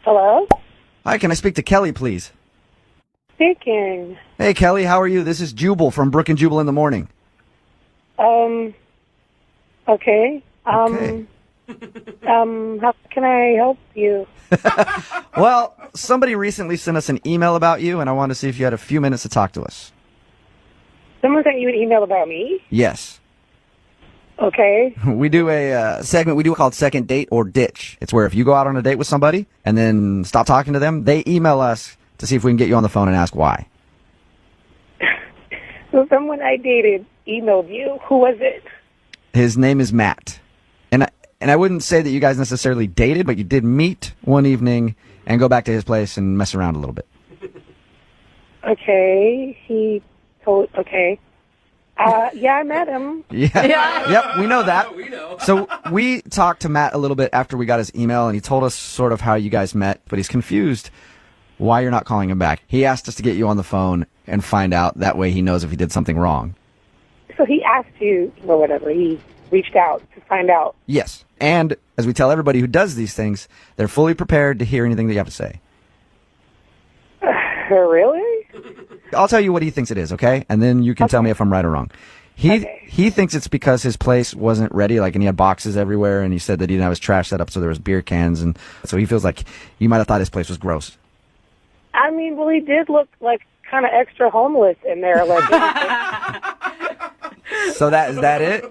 Hello? Hi, can I speak to Kelly, please? Speaking. Hey, Kelly, how are you? This is Jubal from Brooke and Jubal in the morning. Okay. Okay. How can I help you? Well, somebody recently sent us an email about you, and I wanted to see if you had a few minutes to talk to us. Someone sent you an email about me? Yes. Okay. We do a segment we do called Second Date or Ditch. It's where if you go out on a date with somebody and then stop talking to them, they email us to see if we can get you on the phone and ask why. So someone I dated emailed you. Who was it? His name is Matt. And I wouldn't say that you guys necessarily dated, but you did meet one evening and go back to his place and mess around a little bit. Okay. Okay. Yeah, I met him. Yeah. Yep, we know that. We know. So we talked to Matt a little bit after we got his email, and he told us sort of how you guys met, but he's confused why you're not calling him back. He asked us to get you on the phone and find out. That way he knows if he did something wrong. So he asked you, or whatever, he reached out to find out. Yes. And as we tell everybody who does these things, they're fully prepared to hear anything that you have to say. Really? I'll tell you what he thinks it is, okay? And then you can tell me if I'm right or wrong. He thinks it's because his place wasn't ready, like, and he had boxes everywhere, and he said that he didn't have his trash set up, so there was beer cans, and so he feels like you might have thought his place was gross. I mean, well, he did look like kind of extra homeless in there. Like, So is that it?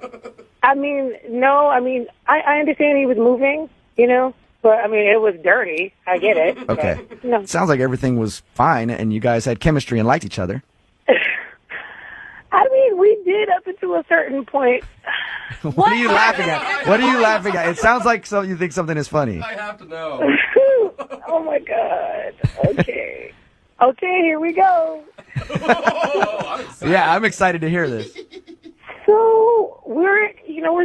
I mean, no, I understand he was moving, but, I mean, it was dirty. I get it. Okay. But, no. Sounds like everything was fine, and you guys had chemistry and liked each other. I mean, we did up until a certain point. What are you laughing at? What are you laughing at? It sounds like you think something is funny. I have to know. Oh, my God. Okay. Okay, here we go. Yeah, I'm excited to hear this. So we're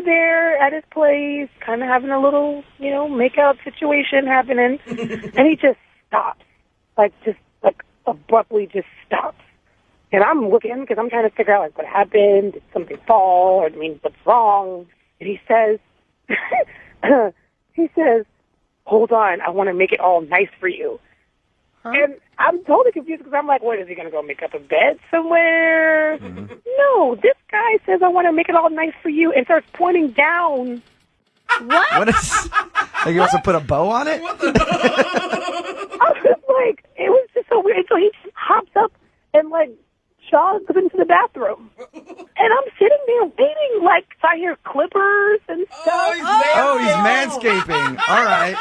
there at his place, kind of having a little, make-out situation happening, and he just stops, just abruptly just stops. And I'm looking because I'm trying to figure out, what happened? Did something fall? Or, what's wrong? And he says, hold on, I want to make it all nice for you. Huh? And I'm totally confused because I'm like, what, is he going to go make up a bed somewhere? Mm-hmm. No, this guy says, I want to make it all nice for you, and starts pointing down. What? What is? Like he wants to put a bow on it? What the? I was like, it was just so weird. So he just hops up and, jogs into the bathroom. And I'm sitting there waiting, so I hear clippers and stuff. He's manscaping. All right.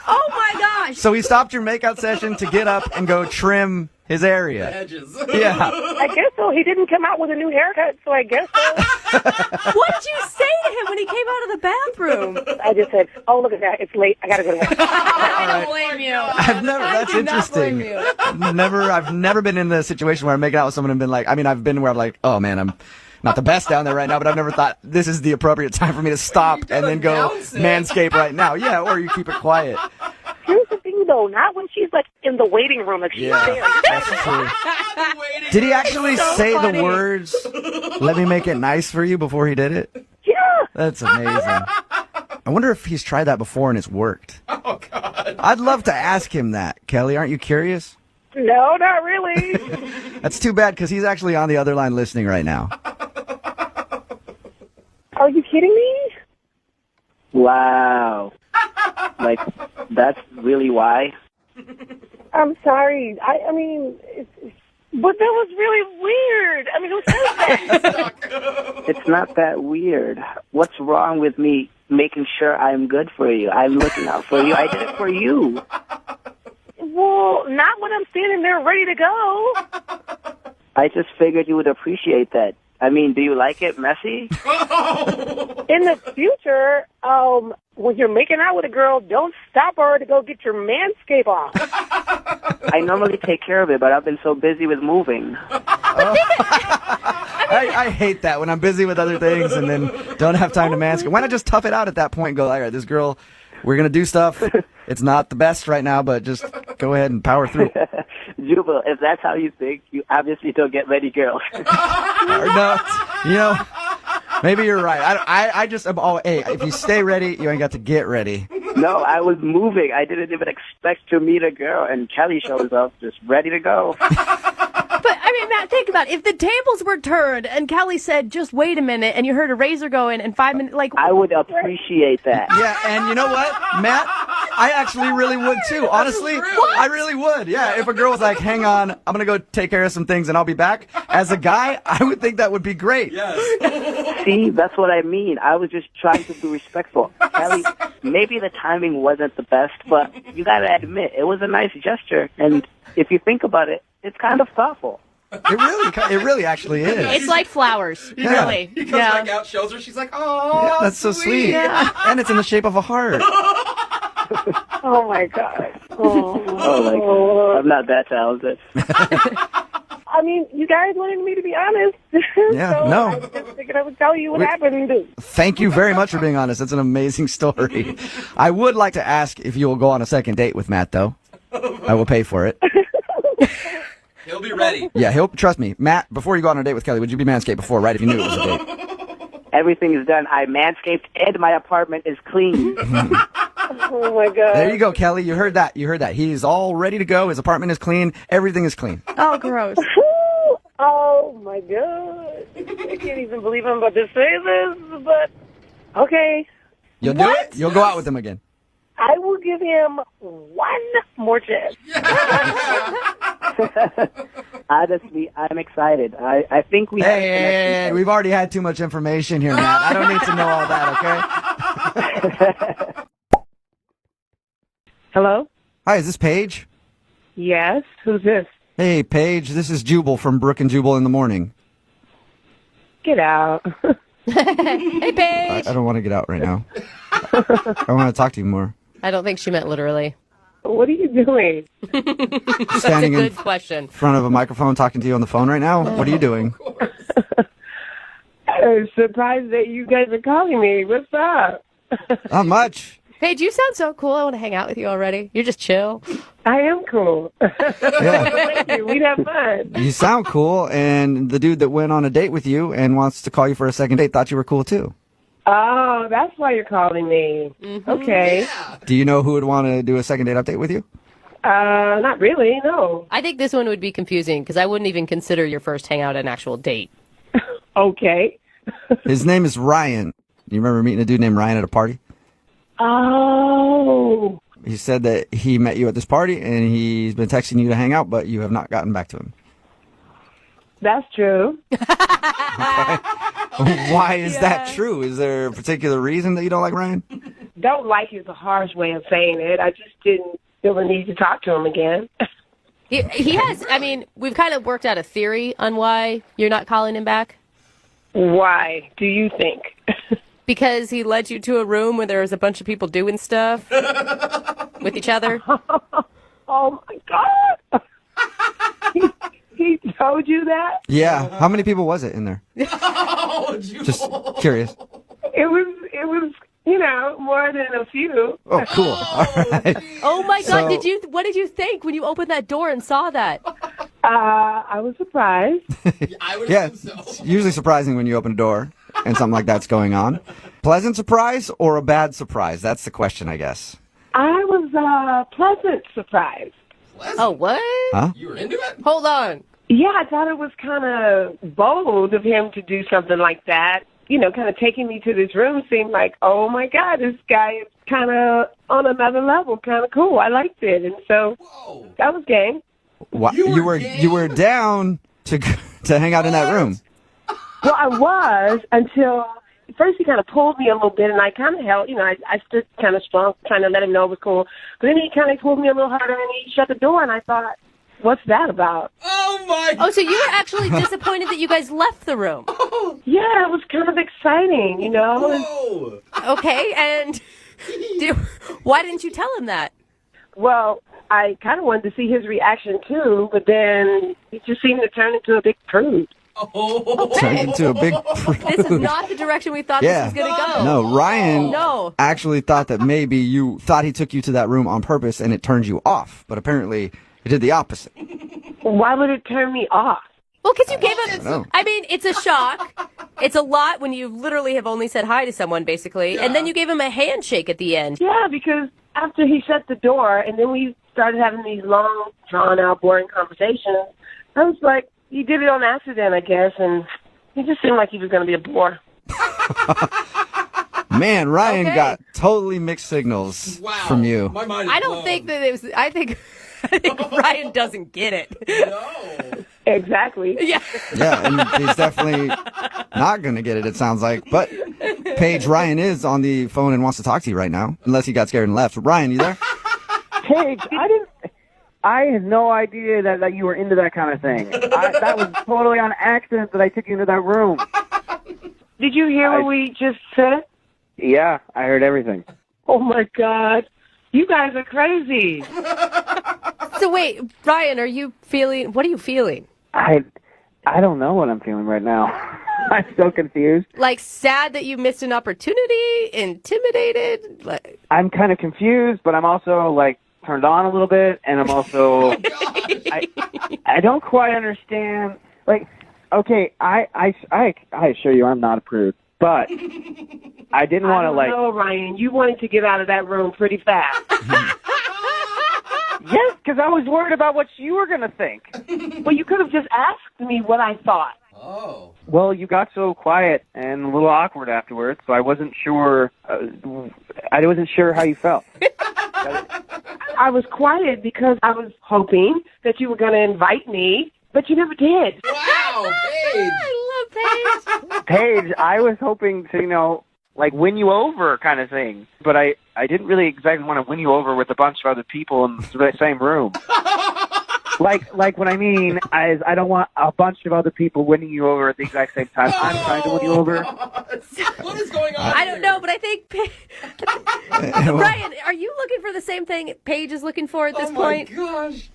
Oh, my gosh. So he stopped your makeout session to get up and go trim his area. The edges. Yeah. I guess so. He didn't come out with a new haircut, so I guess so. What did you say to him when he came out of the bathroom? I just said, oh, look at that. It's late. I got to go to work. I don't blame you. That's interesting. I've never been in a situation where I'm making out with someone and been like, I've been where I'm like, oh man, I'm not the best down there right now, but I've never thought this is the appropriate time for me to stop and then go manscape right now. Yeah, or you keep it quiet. Here's the thing, though. Not when she's, in the waiting room. She's there. That's true. Did he actually say the words, let me make it nice for you, before he did it? Yeah. That's amazing. I wonder if he's tried that before and it's worked. Oh, God. I'd love to ask him that. Kelly, aren't you curious? No, not really. That's too bad, because he's actually on the other line listening right now. Are you kidding me? Wow. That's really why? I'm sorry. But that was really weird. Who says that? It's not that weird. What's wrong with me making sure I'm good for you? I'm looking out for you. I did it for you. Well, not when I'm standing there ready to go. I just figured you would appreciate that. Do you like it messy? In the future, when you're making out with a girl, don't stop her to go get your manscape on. I normally take care of it, but I've been so busy with moving. I hate that when I'm busy with other things and then don't have time to manscape. Why not just tough it out at that point and go, all right, this girl, we're going to do stuff. It's not the best right now, but just go ahead and power through. Jubal, if that's how you think, you obviously don't get many girls. No, maybe you're right. I just, hey, if you stay ready, you ain't got to get ready. No, I was moving. I didn't even expect to meet a girl, and Kelly shows up just ready to go. But, I mean, Matt, think about it. If the tables were turned and Kelly said, just wait a minute, and you heard a razor go in and 5 minutes, like... I would appreciate that. Yeah, and you know what, Matt? I actually really would, too. Honestly, I really would. Yeah, if a girl was like, hang on, I'm going to go take care of some things and I'll be back. As a guy, I would think that would be great. Yes. See, that's what I mean. I was just trying to be respectful. Kelly, maybe the timing wasn't the best, but you got to admit, it was a nice gesture. And if you think about it, it's kind of thoughtful. It really actually is. It's like flowers, really. He comes back out, shows her, she's like, oh, yeah, that's so sweet. Yeah. And it's in the shape of a heart. Oh, my God. Oh, my God. I'm not that talented. I mean, you guys wanted me to be honest. Yeah, so no. I just figured I would tell you what happened. Thank you very much for being honest. That's an amazing story. I would like to ask if you will go on a second date with Matt, though. I will pay for it. He'll be ready. Yeah, trust me. Matt, before you go on a date with Kelly, would you be Manscaped before, right, if you knew it was a date? Everything is done. I manscaped, and my apartment is clean. Oh, my God. There you go, Kelly. You heard that. He's all ready to go. His apartment is clean. Everything is clean. Oh, gross. Oh, my God. I can't even believe I'm about to say this, but okay. You'll do it? You'll go out with him again. I will give him one more chance. Honestly, I'm excited. I think we Hey, we've already had too much information here, Matt. I don't need to know all that, okay? Hello? Hi, is this Paige? Yes. Who's this? Hey, Paige, this is Jubal from Brooke and Jubal in the morning. Get out. Hey, Paige. I don't want to get out right now. I want to talk to you more. I don't think she meant literally. What are you doing? Standing That's a in good question. front of a microphone talking to you on the phone right now? What are you doing? I'm surprised that you guys are calling me. What's up? Not much. Paige, you sound so cool. I want to hang out with you already. You're just chill. I am cool. Yeah. Thank you. We'd have fun. You sound cool, and the dude that went on a date with you and wants to call you for a second date thought you were cool, too. Oh, that's why you're calling me. Mm-hmm. Okay. Yeah. Do you know who would want to do a second date update with you? Not really, no. I think this one would be confusing because I wouldn't even consider your first hangout an actual date. Okay. His name is Ryan. You remember meeting a dude named Ryan at a party? Oh. He said that he met you at this party, and he's been texting you to hang out, but you have not gotten back to him. That's true. Why is that true? Is there a particular reason that you don't like Ryan? Don't like is a harsh way of saying it. I just didn't feel the need to talk to him again. He has, I mean, we've kind of worked out a theory on why you're not calling him back. Why do you think? Because he led you to a room where there was a bunch of people doing stuff with each other. Oh, my God. He told you that? Yeah. How many people was it in there? Oh, Just curious. It was, more than a few. Oh, cool. All right. Oh my God! So- What did you think when you opened that door and saw that? I was surprised. I would Yeah, assume so. it's usually surprising when you open a door and something like that's going on. Pleasant surprise or a bad surprise? That's the question, I guess. I was pleasant surprised. Oh, what? Huh? You were into it? Hold on. Yeah, I thought it was kind of bold of him to do something like that. Kind of taking me to this room seemed like, oh my God, this guy is kind of on another level, kind of cool. I liked it, and so Whoa. that was game. What? You were You were down to hang out in that room. Well, I was until first he kind of pulled me a little bit, and I kind of held, I stood kind of strong, trying to let him know it was cool. But then he kind of pulled me a little harder, and he shut the door, and I thought, what's that about? Oh, my. Oh, so you were actually disappointed that you guys left the room? Yeah, it was kind of exciting, Whoa. Okay, and why didn't you tell him that? Well, I kind of wanted to see his reaction, too, but then he just seemed to turn into a big prude. Oh. Turned into a big This is prude. not the direction we thought Yeah. this was going to go. No, Ryan No. actually thought that maybe you thought he took you to that room on purpose and it turned you off. But apparently it did the opposite. Why would it turn me off? Well, because you gave him. know. I mean, it's a shock. It's a lot when you literally have only said hi to someone, basically, and then you gave him a handshake at the end. Yeah, because after he shut the door, and then we started having these long, drawn-out, boring conversations, I was like, he did it on accident, I guess, and he just seemed like he was going to be a bore. Man, Ryan got totally mixed signals from you. My mind is I don't blown. think that it was. I think Ryan doesn't get it. No. Exactly. Yeah. Yeah, and he's definitely not going to get it, it sounds like. But, Paige, Ryan is on the phone and wants to talk to you right now, unless he got scared and left. Ryan, you there? Paige, I had no idea that you were into that kind of thing. That was totally on accident that I took you into that room. Did you hear what we just said? Yeah, I heard everything. Oh, my God. You guys are crazy. So wait, Ryan, what are you feeling? I don't know what I'm feeling right now. I'm so confused. Like sad that you missed an opportunity, intimidated? Like... I'm kind of confused, but I'm also like turned on a little bit, and I'm also I don't quite understand. Like, okay, I assure you, I'm not a prude, but I didn't want to like. No, Ryan, you wanted to get out of that room pretty fast. Yes, because I was worried about what you were going to think. Well, you could have just asked me what I thought. Oh. Well, you got so quiet and a little awkward afterwards, so I wasn't sure. I wasn't sure how you felt. I was quiet because I was hoping that you were going to invite me, but you never did. Wow, Paige. I love Paige. Paige, I was hoping to, like win you over kind of thing, but I didn't really exactly want to win you over with a bunch of other people in the same room. Like what I mean is I don't want a bunch of other people winning you over at the exact same time. I'm trying to win you over. What is going on? I don't know, but I think Ryan, are you looking for the same thing Paige is looking for at this point? Oh my gosh.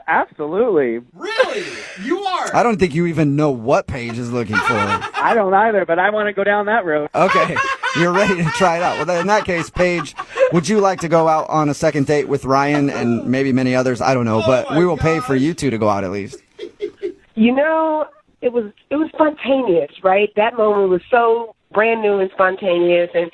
Absolutely. Really? You are? I don't think you even know what Paige is looking for. I don't either, but I want to go down that road. Okay, you're ready to try it out. Well, in that case, Paige, would you like to go out on a second date with Ryan and maybe many others? I don't know, but we will pay for you two to go out at least. You know, it was spontaneous, right? That moment was so brand new and spontaneous, and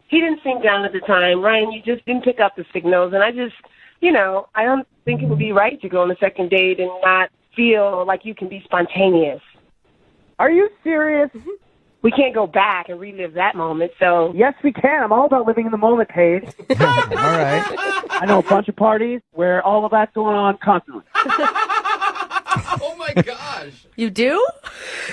he didn't seem down at the time. Ryan, you just didn't pick up the signals, and I just, I don't think it would be right to go on a second date and not feel like you can be spontaneous. Are you serious? We can't go back and relive that moment, so... Yes, we can. I'm all about living in the moment, Paige. All right. I know a bunch of parties where all of that's going on constantly. Oh my gosh. You do?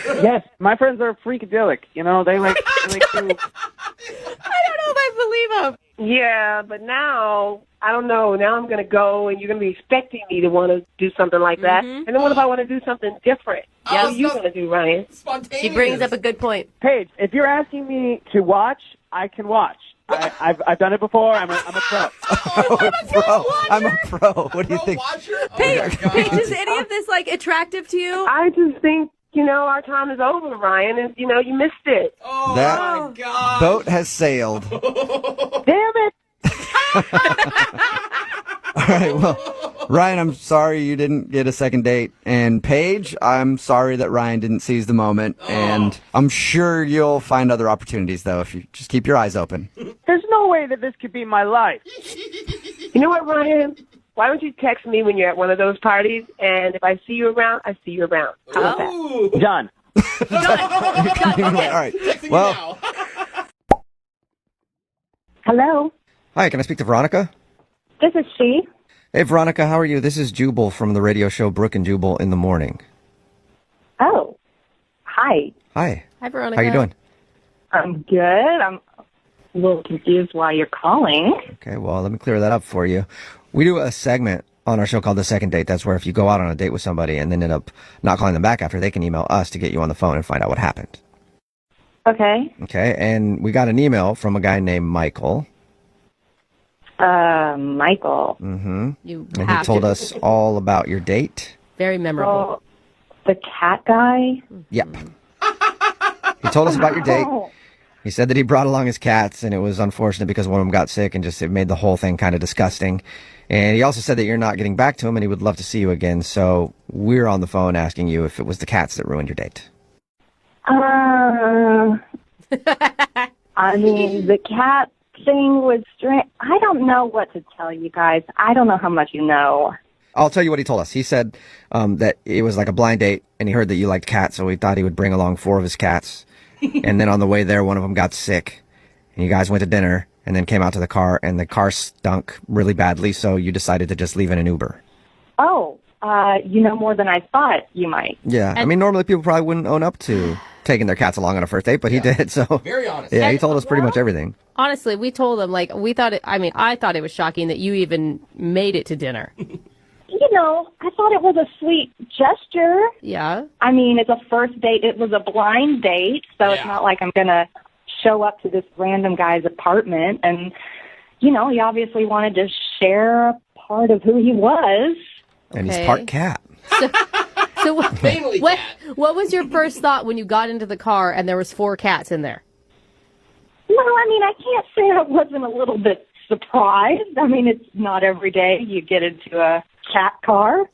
Yes, my friends are freakadelic. They like to... I don't know if I believe him. Yeah, but now, I don't know. Now I'm going to go, and you're going to be expecting me to want to do something like that. And then what if I want to do something different? Yes. What are you going to do, Ryan? Spontaneous. She brings up a good point. Paige, if you're asking me to watch, I can watch. I've done it before. I'm a pro. I'm a pro. What do you think? Watcher? Oh Paige, my gosh. Paige, is any of this attractive to you? I just think, our time is over, Ryan, and, you missed it. Oh That my gosh. boat has sailed. Damn it! All right, well, Ryan, I'm sorry you didn't get a second date. And Paige, I'm sorry that Ryan didn't seize the moment. And I'm sure you'll find other opportunities, though, if you just keep your eyes open. There's no way that this could be my life. You know what, Ryan? Why don't you text me when you're at one of those parties, and if I see you around, I see you around. How about that? Ooh. Done. All right. Texting Well, you now. Hello, hi, can I speak to Veronica? this is she. Hey, Veronica, how are you? This is Jubal from the radio show Brooke and Jubal in the Morning. Oh, hi. Hi. Hi, Veronica. How you doing? I'm good. I'm a little confused why you're calling. Okay, well, let me clear that up for you. We do a segment on our show called The Second Date. That's where if you go out on a date with somebody and then end up not calling them back after, they can email us to get you on the phone and find out what happened. Okay. Okay, and we got an email from a guy named Michael. Michael. Mm-hmm. You And he have told to. us all about your date. Very memorable. Oh, the cat guy? Yep. He told us about your date. Oh, He said that he brought along his cats, and it was unfortunate because one of them got sick and just it made the whole thing kind of disgusting. And he also said that you're not getting back to him and he would love to see you again. So we're on the phone asking you if it was the cats that ruined your date. I mean, the cat thing was strange. I don't know what to tell you guys. I don't know how much you know. I'll tell you what he told us. He said that it was like a blind date, and he heard that you liked cats, so he thought he would bring along 4 of his cats. And then on the way there, one of them got sick. And you guys went to dinner, and then came out to the car, and the car stunk really badly, so you decided to just leave in an Uber. Oh, you know more than I thought you might. Yeah, I mean, normally people probably wouldn't own up to taking their cats along on a first date, but he did, so. Very honest. Yeah, he told us pretty much everything. Honestly, we told him, like, I thought it was shocking that you even made it to dinner. You know, I thought it was a sweet gesture. Yeah. I mean, it's a first date. It was a blind date, so it's not like I'm going to show up to this random guy's apartment. And, you know, he obviously wanted to share a part of who he was. And he's part cat. So what was your first thought when you got into the car and there was 4 cats in there? Well, I mean, I can't say I wasn't a little bit surprised. I mean, it's not every day you get into a cat car.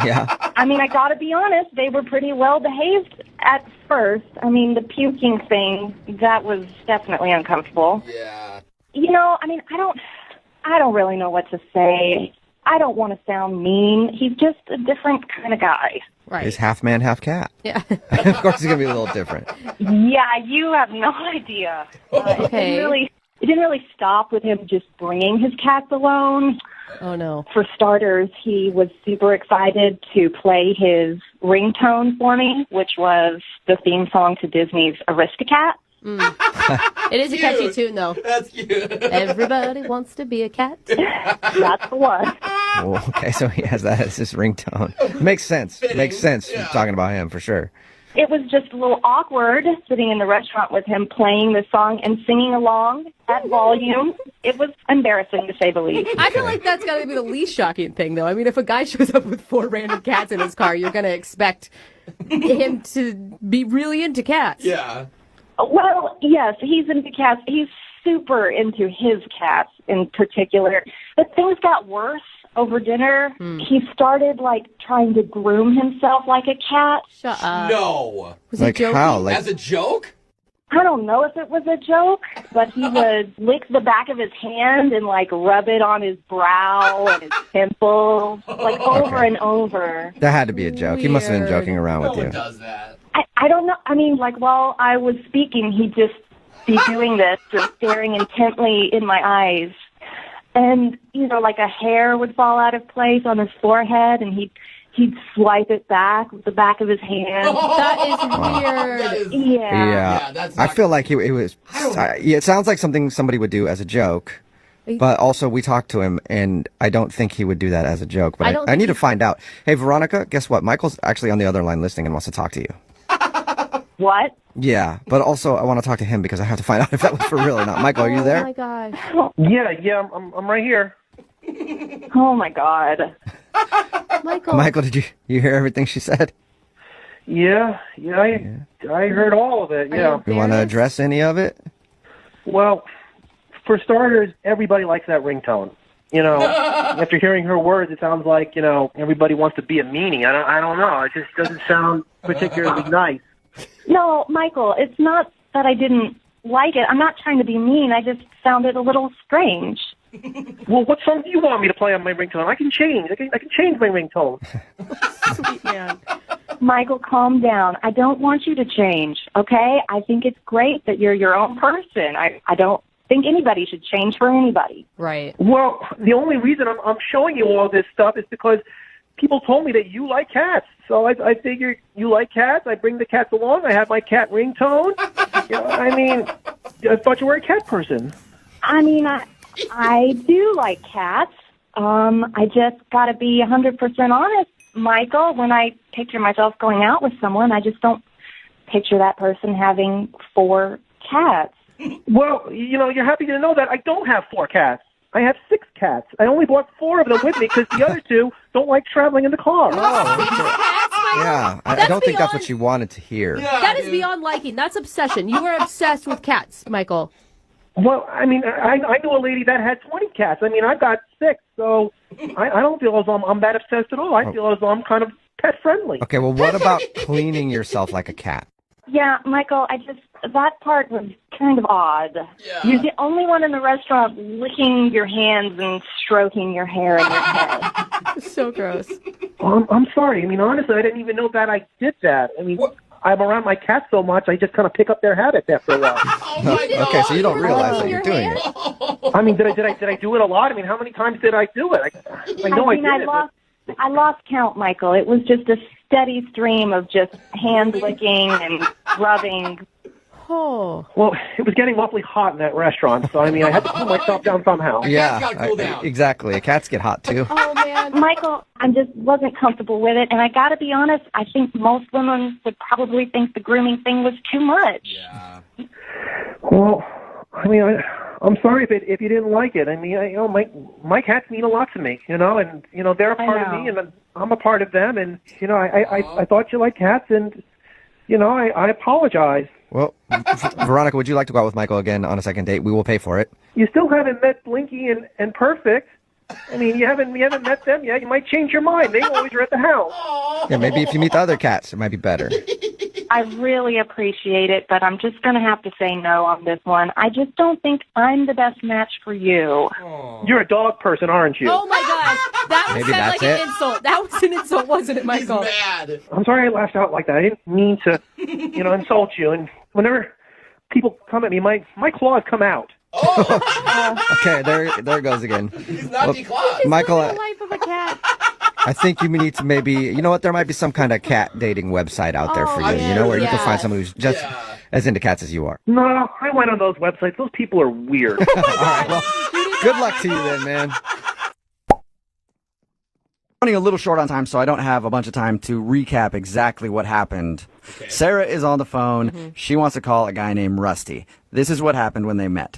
Yeah. I mean, I got to be honest, they were pretty well behaved at first. I mean, the puking thing, that was definitely uncomfortable. Yeah. You know, I mean, I don't really know what to say. I don't want to sound mean. He's just a different kind of guy. Right. He's half man, half cat. Yeah. Of course he's going to be a little different. Yeah, you have no idea. It didn't really stop with him just bringing his cats alone. Oh, no. For starters, he was super excited to play his ringtone for me, which was the theme song to Disney's Aristocat. It is a catchy tune, though. That's cute. Everybody wants to be a cat. That's the one. Oh, okay, so he has that as his ringtone. Makes sense. Makes sense. Yeah. Talking about him, for sure. It was just a little awkward sitting in the restaurant with him playing the song and singing along at volume. It was embarrassing, to say the least. I feel like that's got to be the least shocking thing, though. I mean, if a guy shows up with 4 random cats in his car, you're going to expect him to be really into cats. Yeah. Well, yes, he's into cats. He's super into his cats in particular. But things got worse over dinner. He started, like, trying to groom himself like a cat. Shut up. No. Was Like he joking? how? Like, As a joke? I don't know if it was a joke, but he would lick the back of his hand and, like, rub it on his brow and his temples, like, over and over. that had to be a joke. He must have been Weird. joking around No with one you. does that. I don't know. I mean, like, while I was speaking, he'd just be doing this and staring intently in my eyes. And, you know, like a hair would fall out of place on his forehead, and he'd swipe it back with the back of his hand. That is weird. That is, Yeah. Yeah, that's I not feel like it was. It sounds like something somebody would do as a joke. But also, we talked to him, and I don't think he would do that as a joke. But I need to find out. Hey, Veronica, guess what? Michael's actually on the other line listening and wants to talk to you. What? Yeah, but also I want to talk to him because I have to find out if that was for real or not. Michael, are you Oh, there? my gosh. Yeah, I'm right here. Oh, my God. Michael, did you hear everything she said? Yeah, I heard all of it. Yeah. You want to address any of it? Well, for starters, everybody likes that ringtone. You know, after hearing her words, it sounds like, you know, everybody wants to be a meanie. I don't know. It just doesn't sound particularly nice. No, Michael, it's not that I didn't like it. I'm not trying to be mean. I just found it a little strange. Well, what song do you want me to play on my ringtone? I can change. I can change my ringtone. Sweet man. Michael, calm down. I don't want you to change, okay? I think it's great that you're your own person. I don't think anybody should change for anybody. Right. Well, the only reason I'm showing you all this stuff is because people told me that you like cats. So I figured you like cats. I bring the cats along. I have my cat ringtone. You know, I mean, I thought you were a cat person. I mean, I do like cats. I just got to be 100% honest, Michael. When I picture myself going out with someone, I just don't picture that person having 4 cats. Well, you know, you're happy to know that I don't have 4 cats. I have 6 cats. I only brought 4 of them with me because the other 2 don't like traveling in the car. Oh, Yeah, I don't think that's what she wanted to hear. Yeah, That is dude. beyond liking. That's obsession. You are obsessed with cats, Michael. Well, I mean, I knew a lady that had 20 cats. I mean, I've got 6, so I don't feel as though I'm that obsessed at all. I feel as though I'm kind of pet friendly. Okay, well, what about cleaning yourself like a cat? Yeah, Michael, that part was kind of odd. Yeah. You're the only one in the restaurant licking your hands and stroking your hair in your head. So gross. I'm sorry. I mean, honestly, I didn't even know that I did that. I mean, I'm around my cats so much, I just kind of pick up their habits after a while. Oh my God. Okay, so you don't realize that in you're your doing hand? it. I mean, did I do it a lot? I mean, how many times did I do it? I know I did it. I lost count, Michael. It was just a steady stream of just hand licking and rubbing. Oh. Well, it was getting awfully hot in that restaurant, so I mean, I had to cool myself down somehow. Yeah, gotta cool down. exactly. Cats get hot too. Oh, man. Michael, I just wasn't comfortable with it, and I got to be honest, I think most women would probably think the grooming thing was too much. Yeah. Well, I mean, I'm sorry if you didn't like it. I mean, my cats mean a lot to me, and they're a part of me, and I'm a part of them, and I thought you liked cats, and I apologize. Well, Veronica, would you like to go out with Michael again on a second date? We will pay for it. You still haven't met Blinky and Perfect. I mean, you haven't met them yet. You might change your mind. They always are at the house. Yeah, maybe if you meet the other cats, it might be better. I really appreciate it, but I'm just going to have to say no on this one. I just don't think I'm the best match for you. You're a dog person, aren't you? Oh, my gosh. That was Maybe sound that's like it. an insult. That was an insult, wasn't it, Michael? He's mad. I'm sorry I lashed out like that. I didn't mean to, insult you. And whenever people come at me, my claws come out. Okay, there it goes again. He's not declawed. Michael, The life of a cat. I think you need to maybe, you know what, there might be some kind of cat dating website out there for you, yeah. where you can Yeah. find someone who's just as into cats as you are. No, I went on those websites. Those people are weird. All right, well, good luck to you then, man. Running a little short on time, so I don't have a bunch of time to recap exactly what happened. Okay. Sarah is on the phone. Mm-hmm. She wants to call a guy named Rusty. This is what happened when they met.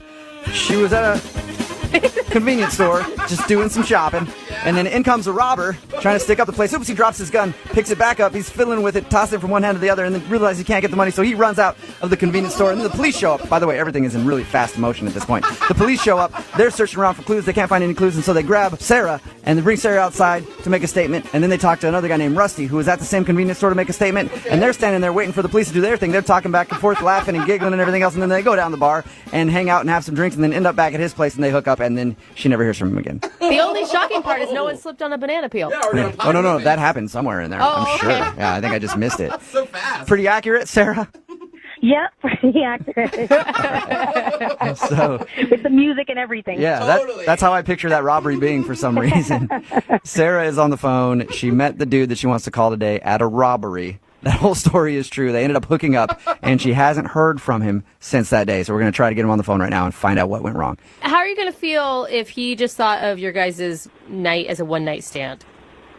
She was at a convenience store, just doing some shopping, and then in comes a robber trying to stick up the place. Oops, he drops his gun, picks it back up, he's fiddling with it, tosses it from one hand to the other, and then realizes he can't get the money, so he runs out of the convenience store, and then the police show up. By the way, everything is in really fast motion at this point. The police show up, they're searching around for clues, they can't find any clues, and so they grab Sarah, and they bring Sarah outside to make a statement, and then they talk to another guy named Rusty, who was at the same convenience store to make a statement, and they're standing there waiting for the police to do their thing. They're talking back and forth, laughing and giggling and everything else, and then they go down the bar and hang out and have some drinks, and then end up back at his place, and they hook up, and then she never hears from him again. The only shocking part is no one slipped on a banana peel. Yeah, Oh, no, that happened somewhere in there. Oh, I'm sure. okay. Yeah, I think I just missed it. So fast. Pretty accurate, Sarah? Yeah, pretty accurate. So, With the music and everything. yeah, Totally. that's how I picture that robbery being for some reason. Sarah is on the phone. She met the dude that she wants to call today at a robbery. That whole story is true. They ended up hooking up, and she hasn't heard from him since that day. So we're going to try to get him on the phone right now and find out what went wrong. How are you going to feel if he just thought of your guys' night as a one-night stand?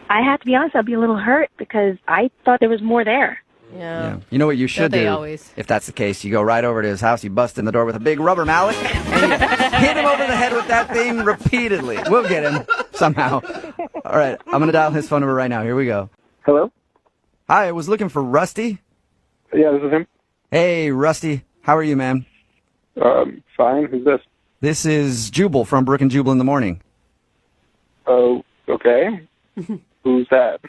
I have to be honest, I'll be a little hurt because I thought there was more there. Yeah. You know what you should Don't they do? always? If that's the case, you go right over to his house, you bust in the door with a big rubber mallet, and you hit him over the head with that thing repeatedly. We'll get him somehow. All right, I'm going to dial his phone number right now. Here we go. Hello? Hi, I was looking for Rusty. Yeah, this is him. Hey, Rusty. How are you, man? Fine. Who's this? This is Jubal from Brooke and Jubal in the morning. Oh, okay. Who's that?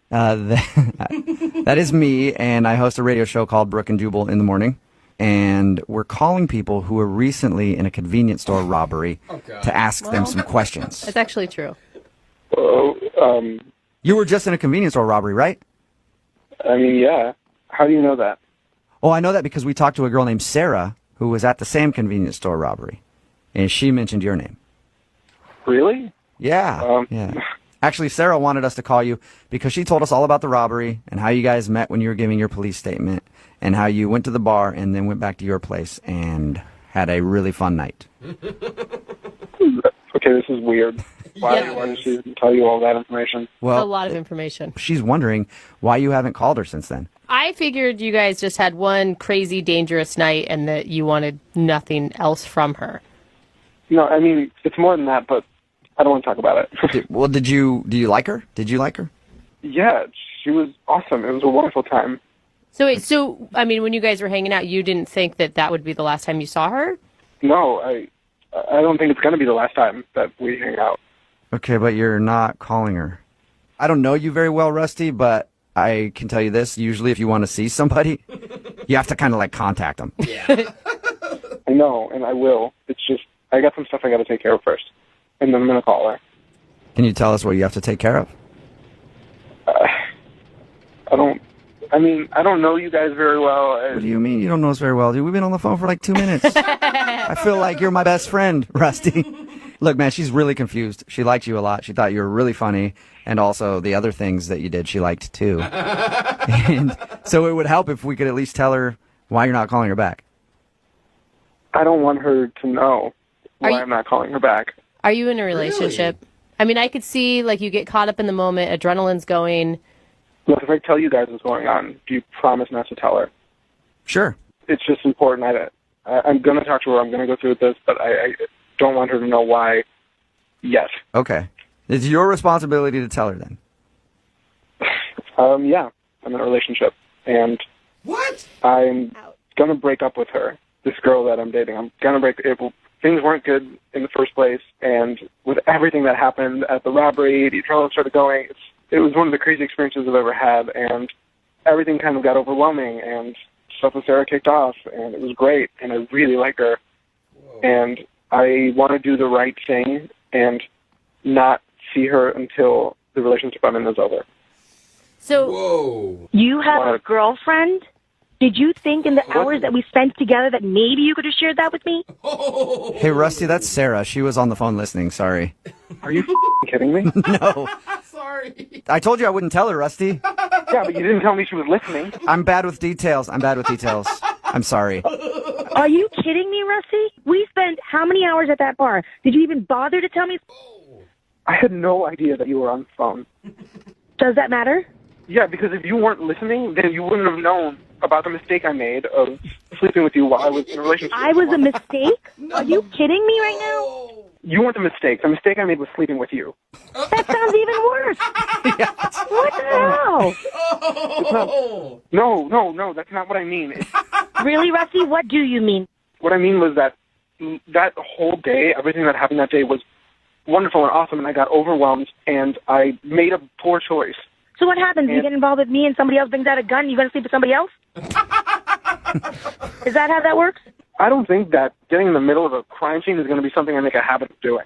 That is me, and I host a radio show called Brooke and Jubal in the morning. And we're calling people who were recently in a convenience store robbery to ask them some questions. That's actually true. Oh, You were just in a convenience store robbery, right? I mean, yeah. How do you know that? Oh, I know that because we talked to a girl named Sarah who was at the same convenience store robbery, and she mentioned your name. Really? Yeah, yeah. Actually, Sarah wanted us to call you because she told us all about the robbery and how you guys met when you were giving your police statement and how you went to the bar and then went back to your place and had a really fun night. Okay, this is weird. Why did she tell you all that information? Well, a lot of information. She's wondering why you haven't called her since then. I figured you guys just had one crazy, dangerous night and that you wanted nothing else from her. No, I mean, it's more than that, but I don't want to talk about it. Do you like her? Did you like her? Yeah, She was awesome. It was a wonderful time. So wait, I mean, when you guys were hanging out, you didn't think that would be the last time you saw her? No, I don't think it's going to be the last time that we hang out. Okay, but you're not calling her. I don't know you very well, Rusty, but I can tell you this. Usually if you want to see somebody, you have to kind of like contact them. Yeah. I know, and I will. It's just, I got some stuff I got to take care of first, and then I'm going to call her. Can you tell us what you have to take care of? I don't know you guys very well. What do you mean you don't know us very well, dude? We've been on the phone for like 2 minutes. I feel like you're my best friend, Rusty. Look, man, she's really confused. She liked you a lot. She thought you were really funny. And also the other things that you did, she liked too. And so it would help if we could at least tell her why you're not calling her back. I don't want her to know why I'm not calling her back. Are you in a relationship? Really? I mean, I could see, like, you get caught up in the moment, adrenaline's going. Look, if I tell you guys what's going on, do you promise not to tell her? Sure. It's just important. I'm going to talk to her. I'm going to go through with this, but I don't want her to know why yet. Okay. It's your responsibility to tell her then. Yeah. I'm in a relationship. And what? I'm going to break up with her, this girl that I'm dating. I'm going to break it. Things weren't good in the first place, and with everything that happened at the robbery, the adrenaline started going. It was one of the crazy experiences I've ever had, and everything kind of got overwhelming, and stuff with Sarah kicked off, and it was great, and I really like her. Whoa. And I want to do the right thing and not see her until the relationship I'm in is over. So, whoa. You have a girlfriend? Did you think in the hours that we spent together that maybe you could have shared that with me? Hey, Rusty, that's Sarah. She was on the phone listening. Sorry. Are you kidding me? No. Sorry. I told you I wouldn't tell her, Rusty. Yeah, but you didn't tell me she was listening. I'm bad with details. I'm sorry. Are you kidding me, Rusty? We spent how many hours at that bar? Did you even bother to tell me? I had no idea that you were on the phone. Does that matter? Yeah, because if you weren't listening, then you wouldn't have known about the mistake I made of sleeping with you while I was in a relationship. I was a mistake? No. Are you kidding me right now? You weren't the mistake. The mistake I made was sleeping with you. That sounds even worse. Yeah. What the hell? Oh. No, that's not what I mean. Really, Rusty? What do you mean? What I mean was that whole day, everything that happened that day was wonderful and awesome, and I got overwhelmed, and I made a poor choice. So what happens? You get involved with me and somebody else brings out a gun, you're going to sleep with somebody else? Is that how that works? I don't think that getting in the middle of a crime scene is going to be something I make a habit of doing.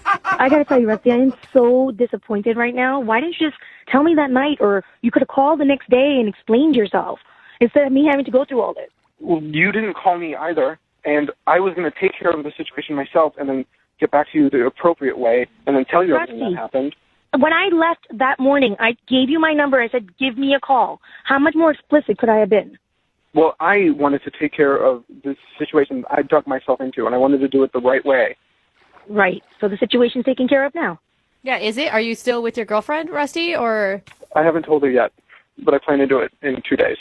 I got to tell you, Rusty, I am so disappointed right now. Why didn't you just tell me that night, or you could have called the next day and explained yourself, instead of me having to go through all this? Well, you didn't call me either, and I was going to take care of the situation myself and then get back to you the appropriate way and then tell you everything that happened. When I left that morning, I gave you my number. I said, give me a call. How much more explicit could I have been? Well, I wanted to take care of this situation I dug myself into, and I wanted to do it the right way. Right. So the situation's taken care of now. Yeah, is it? Are you still with your girlfriend, Rusty, or? I haven't told her yet, but I plan to do it in 2 days.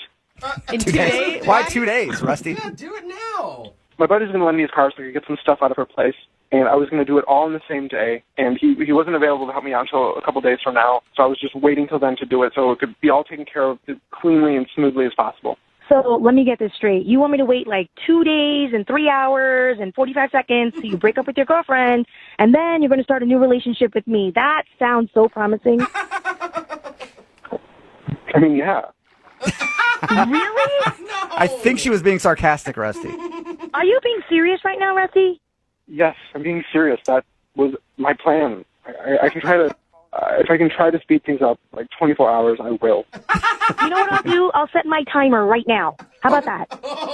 In 2 days? Why 2 days, Rusty? Yeah, do it now. My buddy's going to lend me his car so I can get some stuff out of her place, and I was going to do it all in the same day, and he wasn't available to help me out until a couple days from now, so I was just waiting till then to do it so it could be all taken care of as cleanly and smoothly as possible. So let me get this straight. You want me to wait like 2 days and 3 hours and 45 seconds till you break up with your girlfriend, and then you're going to start a new relationship with me. That sounds so promising. I mean, yeah. Really? No. I think she was being sarcastic, Rusty. Are you being serious right now, Rusty? Yes, I'm being serious. That was my plan. I can try to, if I can try to speed things up, like 24 hours, I will. You know what I'll do? I'll set my timer right now. How about that?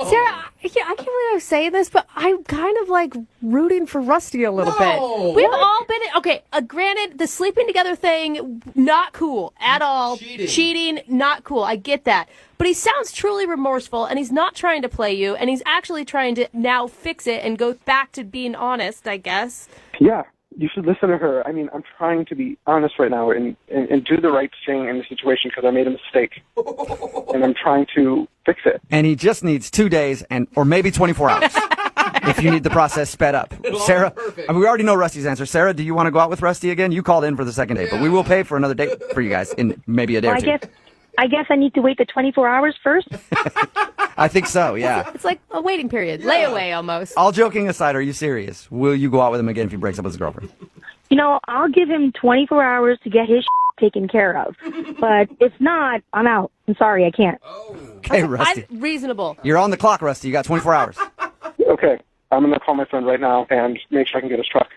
Sarah, I can't believe I'm saying this, but I'm kind of like rooting for Rusty a little bit. We've all been, okay, granted, the sleeping together thing, not cool at all. Cheating, not cool. I get that. But he sounds truly remorseful, and he's not trying to play you, and he's actually trying to now fix it and go back to being honest, I guess. Yeah. You should listen to her. I mean, I'm trying to be honest right now and do the right thing in the situation because I made a mistake. And I'm trying to fix it. And he just needs 2 days or maybe 24 hours if you need the process sped up. Sarah, I mean, we already know Rusty's answer. Sarah, do you want to go out with Rusty again? You called in for the second date, but we will pay for another date for you guys in maybe a day or two. I guess I need to wait the 24 hours first. I think so, yeah. It's like a waiting period, layaway almost. All joking aside, are you serious? Will you go out with him again if he breaks up with his girlfriend? You know, I'll give him 24 hours to get his taken care of. But if not, I'm out. I'm sorry, I can't. Okay, Rusty. Reasonable. You're on the clock, Rusty. You got 24 hours. Okay. I'm going to call my friend right now and make sure I can get his truck.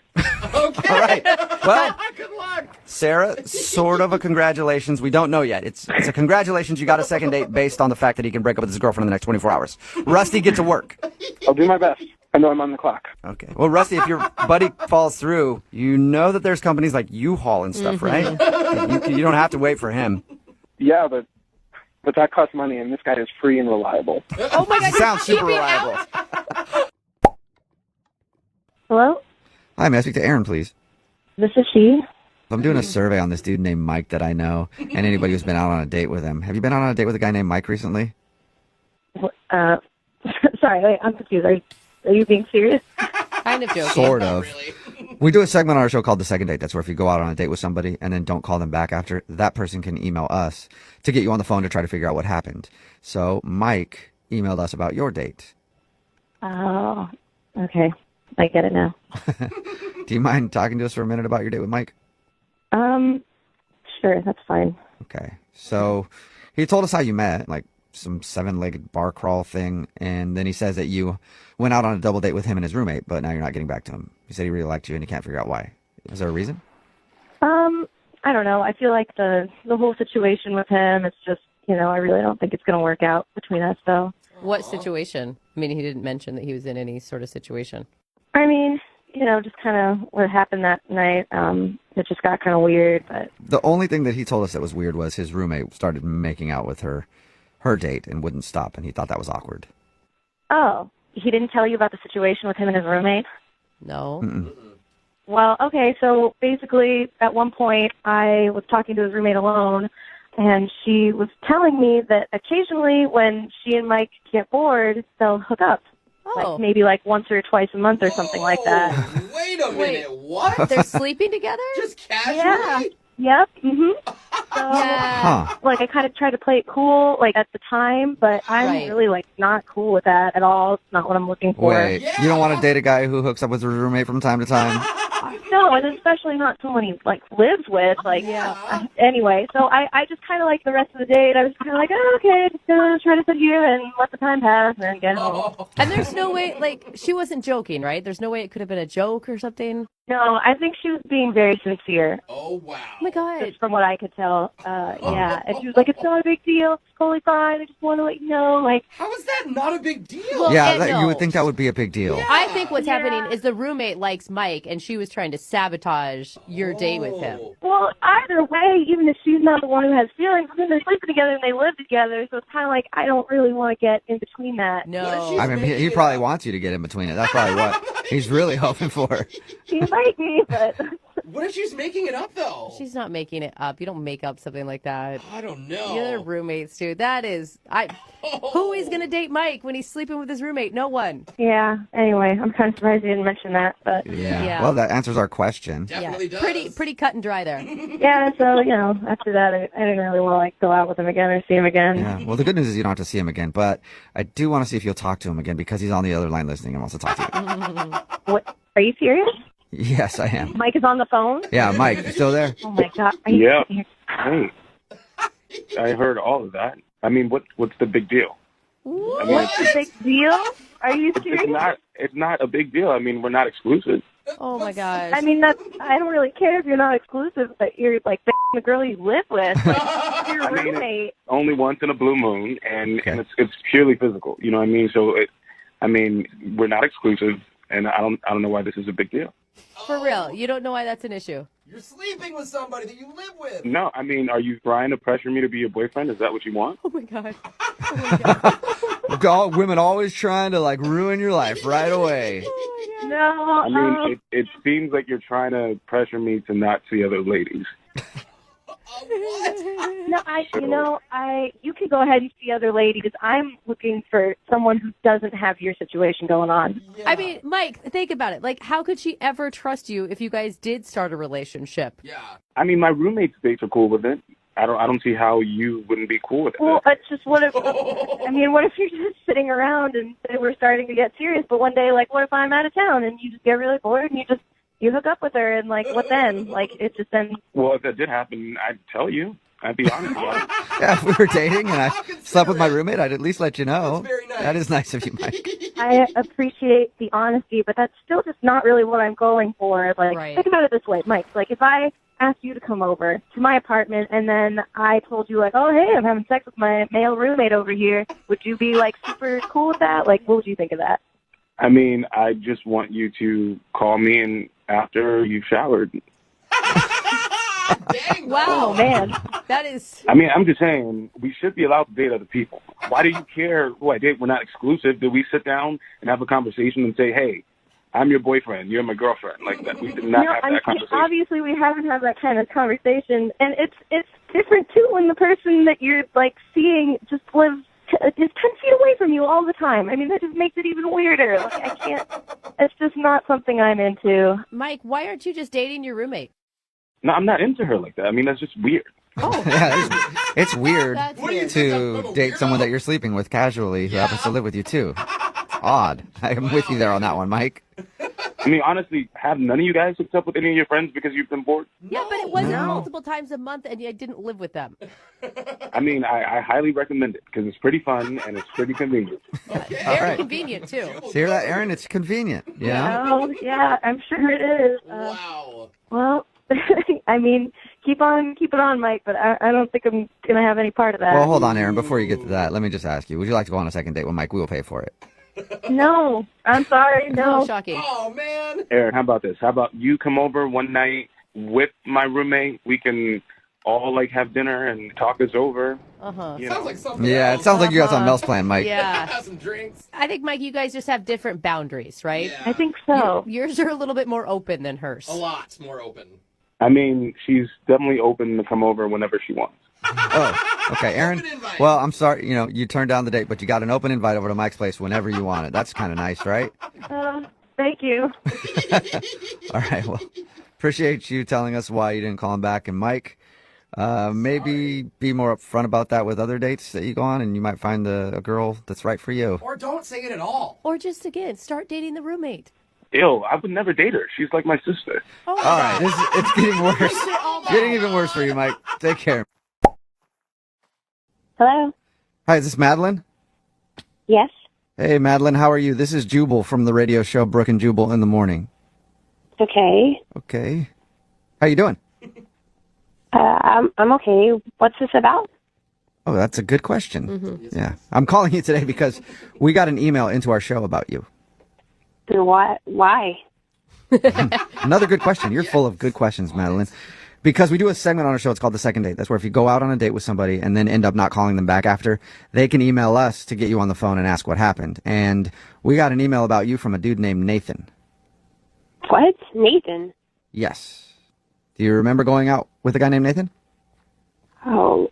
Okay. All right. Well, Good luck. Sarah, sort of a congratulations. We don't know yet. It's a congratulations. You got a second date based on the fact that he can break up with his girlfriend in the next 24 hours. Rusty, get to work. I'll do my best. I know I'm on the clock. Okay. Well, Rusty, if your buddy falls through, you know that there's companies like U-Haul and stuff, right? You don't have to wait for him. Yeah, but that costs money, and this guy is free and reliable. Oh my God! Sounds super reliable. Hello? Hi, may I speak to Aaron, please? This is she. I'm doing a survey on this dude named Mike that I know, and anybody who's been out on a date with him. Have you been out on a date with a guy named Mike recently? Sorry, wait, I'm confused. Are you being serious? Kind of joking. Sort of. We do a segment on our show called The Second Date. That's where if you go out on a date with somebody and then don't call them back after, that person can email us to get you on the phone to try to figure out what happened. So Mike emailed us about your date. Oh, okay. I get it now. Do you mind talking to us for a minute about your date with Mike? Sure, that's fine. Okay. So he told us how you met, like some 7-legged bar crawl thing, and then he says that you went out on a double date with him and his roommate, but now you're not getting back to him. He said he really liked you and he can't figure out why. Is there a reason? I don't know. I feel like the whole situation with him, it's just, I really don't think it's going to work out between us, though. What situation? I mean, he didn't mention that he was in any sort of situation. I mean, just kind of what happened that night. It just got kind of weird, but... The only thing that he told us that was weird was his roommate started making out with her date and wouldn't stop, and he thought that was awkward. Oh, he didn't tell you about the situation with him and his roommate? No. Mm-mm. Well, okay, so basically at one point I was talking to his roommate alone, and she was telling me that occasionally when she and Mike get bored, they'll hook up. Oh. Maybe once or twice a month or something like that. Wait a minute. What? They're sleeping together? Just casually? Yeah. Yep. Mm-hmm. So, Yeah. I kind of tried to play it cool, at the time, but I'm really, not cool with that at all. It's not what I'm looking for. Wait, you don't want to date a guy who hooks up with his roommate from time to time? No, and especially not someone he, lives with. Anyway, so I just kind of, the rest of the date, I was kind of okay, just gonna try to sit here and let the time pass and then get home. And there's no way, she wasn't joking, right? There's no way it could have been a joke or something? No, I think she was being very sincere. Oh, wow. Oh, my God. Just from what I could tell. Yeah. And she was like, it's not a big deal. It's totally fine. I just want to let you know. How is that not a big deal? Well, Yeah, you would think that would be a big deal. Yeah. I think what's happening is the roommate likes Mike, and she was trying to sabotage your date with him. Well, either way, even if she's not the one who has feelings, then they're sleeping together and they live together, so it's kind of I don't really want to get in between that. No. I mean, he probably wants you to get in between it. That's probably what he's really hoping for. She might be, but... What if she's making it up, though? She's not making it up. You don't make up something like that. I don't know. You're roommates, dude. That is... Who is going to date Mike when he's sleeping with his roommate? No one. Yeah, anyway, I'm kind of surprised you didn't mention that, but... Yeah. Well, that answers our question. Definitely does. Pretty cut and dry there. Yeah, so, after that, I didn't really want to, go out with him again or see him again. Yeah. Well, the good news is you don't have to see him again, but I do want to see if you'll talk to him again because he's on the other line listening and wants to talk to you. What? Are you serious? Yes, I am. Mike is on the phone? Yeah, Mike, you still there? Oh, my God. Are you Yeah. Hey, I heard all of that. I mean, what's the big deal? What? What's the big deal? Are you serious? It's not a big deal. I mean, we're not exclusive. Oh, my gosh. I mean, I don't really care if you're not exclusive, but you're, the girl you live with. Your roommate. Only once in a blue moon, and it's purely physical. You know what I mean? So, we're not exclusive, and I don't know why this is a big deal. For real. You don't know why that's an issue. You're sleeping with somebody that you live with. No, I mean, are you trying to pressure me to be your boyfriend? Is that what you want? Oh, my God. Oh, my God. Women always trying to, ruin your life right away. No. I mean, it seems like you're trying to pressure me to not see other ladies. No, you can go ahead and see other ladies. I'm looking for someone who doesn't have your situation going on. Yeah. I mean, Mike, think about it. How could she ever trust you if you guys did start a relationship? Yeah. I mean, my roommate's dates are cool with it. I don't see how you wouldn't be cool with it. Well, it's just what if, I mean, what if you're just sitting around and say we're starting to get serious, but one day, like, what if I'm out of town and you just get really bored and you hook up with her and, like, what then? Like, it just then... Well, if that did happen, I'd tell you. I'd be honest about it. Yeah, if we were dating and I slept with my roommate, I'd at least let you know. That's very nice. That is nice of you, Mike. I appreciate the honesty, but that's still just not really what I'm going for. Like, Right. think about it this way, Mike. Like, if I asked you to come over to my apartment and then I told you, like, oh, hey, I'm having sex with my male roommate over here, would you be, like, super cool with that? Like, what would you think of that? I mean, I just want you to call me and after you've showered. Dang, Wow, Oh, man. that is. I mean, I'm just saying, we should be allowed to date other people. Why do you care who I date? We're not exclusive. Do we sit down and have a conversation and say, hey, I'm your boyfriend, you're my girlfriend? Like that. We did not have that conversation. Obviously, we haven't had that kind of conversation, and it's different, too, when the person that you're, like, seeing just lives is 10 feet away from you all the time. I mean, that just makes it even weirder. Like, I can't, it's just not something I'm into. Mike, why aren't you just dating your roommate? No, I'm not into her like that. I mean, that's just weird. Oh, Yeah, it's weird That's What do you weird. think? I'm to a date weirdo? someone that you're sleeping with casually who happens to live with you, too. It's odd. I'm with you there on that one, Mike. I mean, honestly, have none of you guys hooked up with any of your friends because you've been bored? Yeah, but it wasn't No. multiple times a month, and you didn't live with them. I mean, I highly recommend it because it's pretty fun and it's pretty convenient. Okay. All Very right. convenient too. So hear that, Aaron? It's convenient. Yeah. Oh, yeah, I'm sure it is. Wow. Well, I mean, keep it on, Mike, but I don't think I'm going to have any part of that. Well, hold on, Aaron. Before you get to that, let me just ask you: would you like to go on a second date with Mike? We will pay for it. No, I'm sorry, Oh, no. shocking. Oh, man. Aaron, how about this? How about you come over one night with my roommate? We can all like have dinner and talk this over. Uh-huh. You Sounds know? like something Yeah, else. it sounds like you got something else planned, Mike. Yeah. Have some drinks. I think, Mike, you guys just have different boundaries, right? Yeah. I think so. Yours are a little bit more open than hers. A lot more open. I mean, she's definitely open to come over whenever she wants. Oh, okay, Aaron. Open invite. Well, I'm sorry. You turned down the date, but you got an open invite over to Mike's place whenever you want it. That's kind of nice, right? Thank you. All right. Well, appreciate you telling us why you didn't call him back. And Mike, maybe be more upfront about that with other dates that you go on, and you might find a girl that's right for you. Or don't say it at all. Or just, again, start dating the roommate. Ew, I would never date her. She's like my sister. Oh, All right. It's getting worse. all bad. Getting even worse for you, Mike. Take care. Hello? Hi, is this Madeline? Yes? Hey, Madeline, how are you? This is Jubal from the radio show Brooke and Jubal in the Morning. Okay. Okay. How you doing? I'm okay. What's this about? Oh, that's a good question. Yeah. I'm calling you today because we got an email into our show about you. Why? Another good question. You're full of good questions, Madeline. Because we do a segment on our show, it's called The Second Date. That's where if you go out on a date with somebody and then end up not calling them back after, they can email us to get you on the phone and ask what happened. And we got an email about you from a dude named Nathan. What? Nathan? Yes. Do you remember going out with a guy named Nathan? Oh.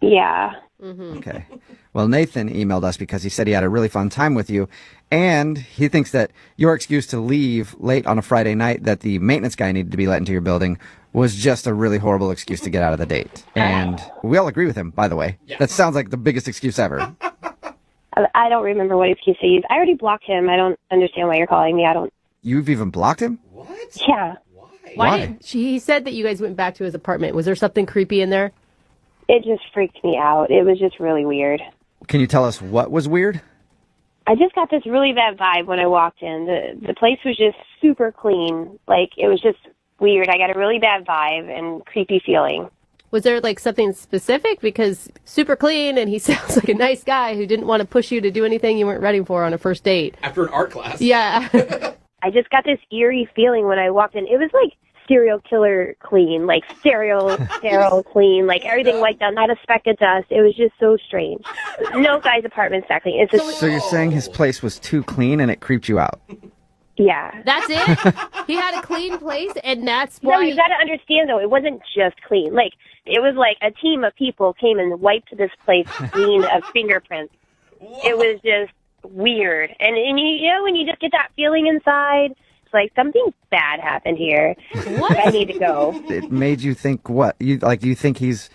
Yeah. Okay. Well, Nathan emailed us because he said he had a really fun time with you, and he thinks that your excuse to leave late on a Friday night that the maintenance guy needed to be let into your building was just a really horrible excuse to get out of the date. And we all agree with him, by the way. That sounds like the biggest excuse ever. I don't remember what excuse I used. I already blocked him. I don't understand why you're calling me. I don't... You've even blocked him? What? Yeah. Why did he said that you guys went back to his apartment? Was there something creepy in there? It just freaked me out. It was just really weird. Can you tell us what was weird? I just got this really bad vibe when I walked in. The place was just super clean. Like, it was just weird. I got a really bad vibe and creepy feeling. Was there like something specific? Because super clean and he sounds like a nice guy who didn't want to push you to do anything you weren't ready for on a first date. After an art class. Yeah. I just got this eerie feeling when I walked in. It was like serial killer clean, like sterile clean, like everything like that, not a speck of dust. It was just so strange. No guy's apartment's that clean. It's just, So you're saying his place was too clean and it creeped you out? yeah. That's it? He had a clean place and that's why... No, you got to understand, though, it wasn't just clean. Like, it was like a team of people came and wiped this place clean of fingerprints. It was just weird. And you know, when you just get that feeling inside, Like, something bad happened here. What? I need to go. It made you think what? Do you think he's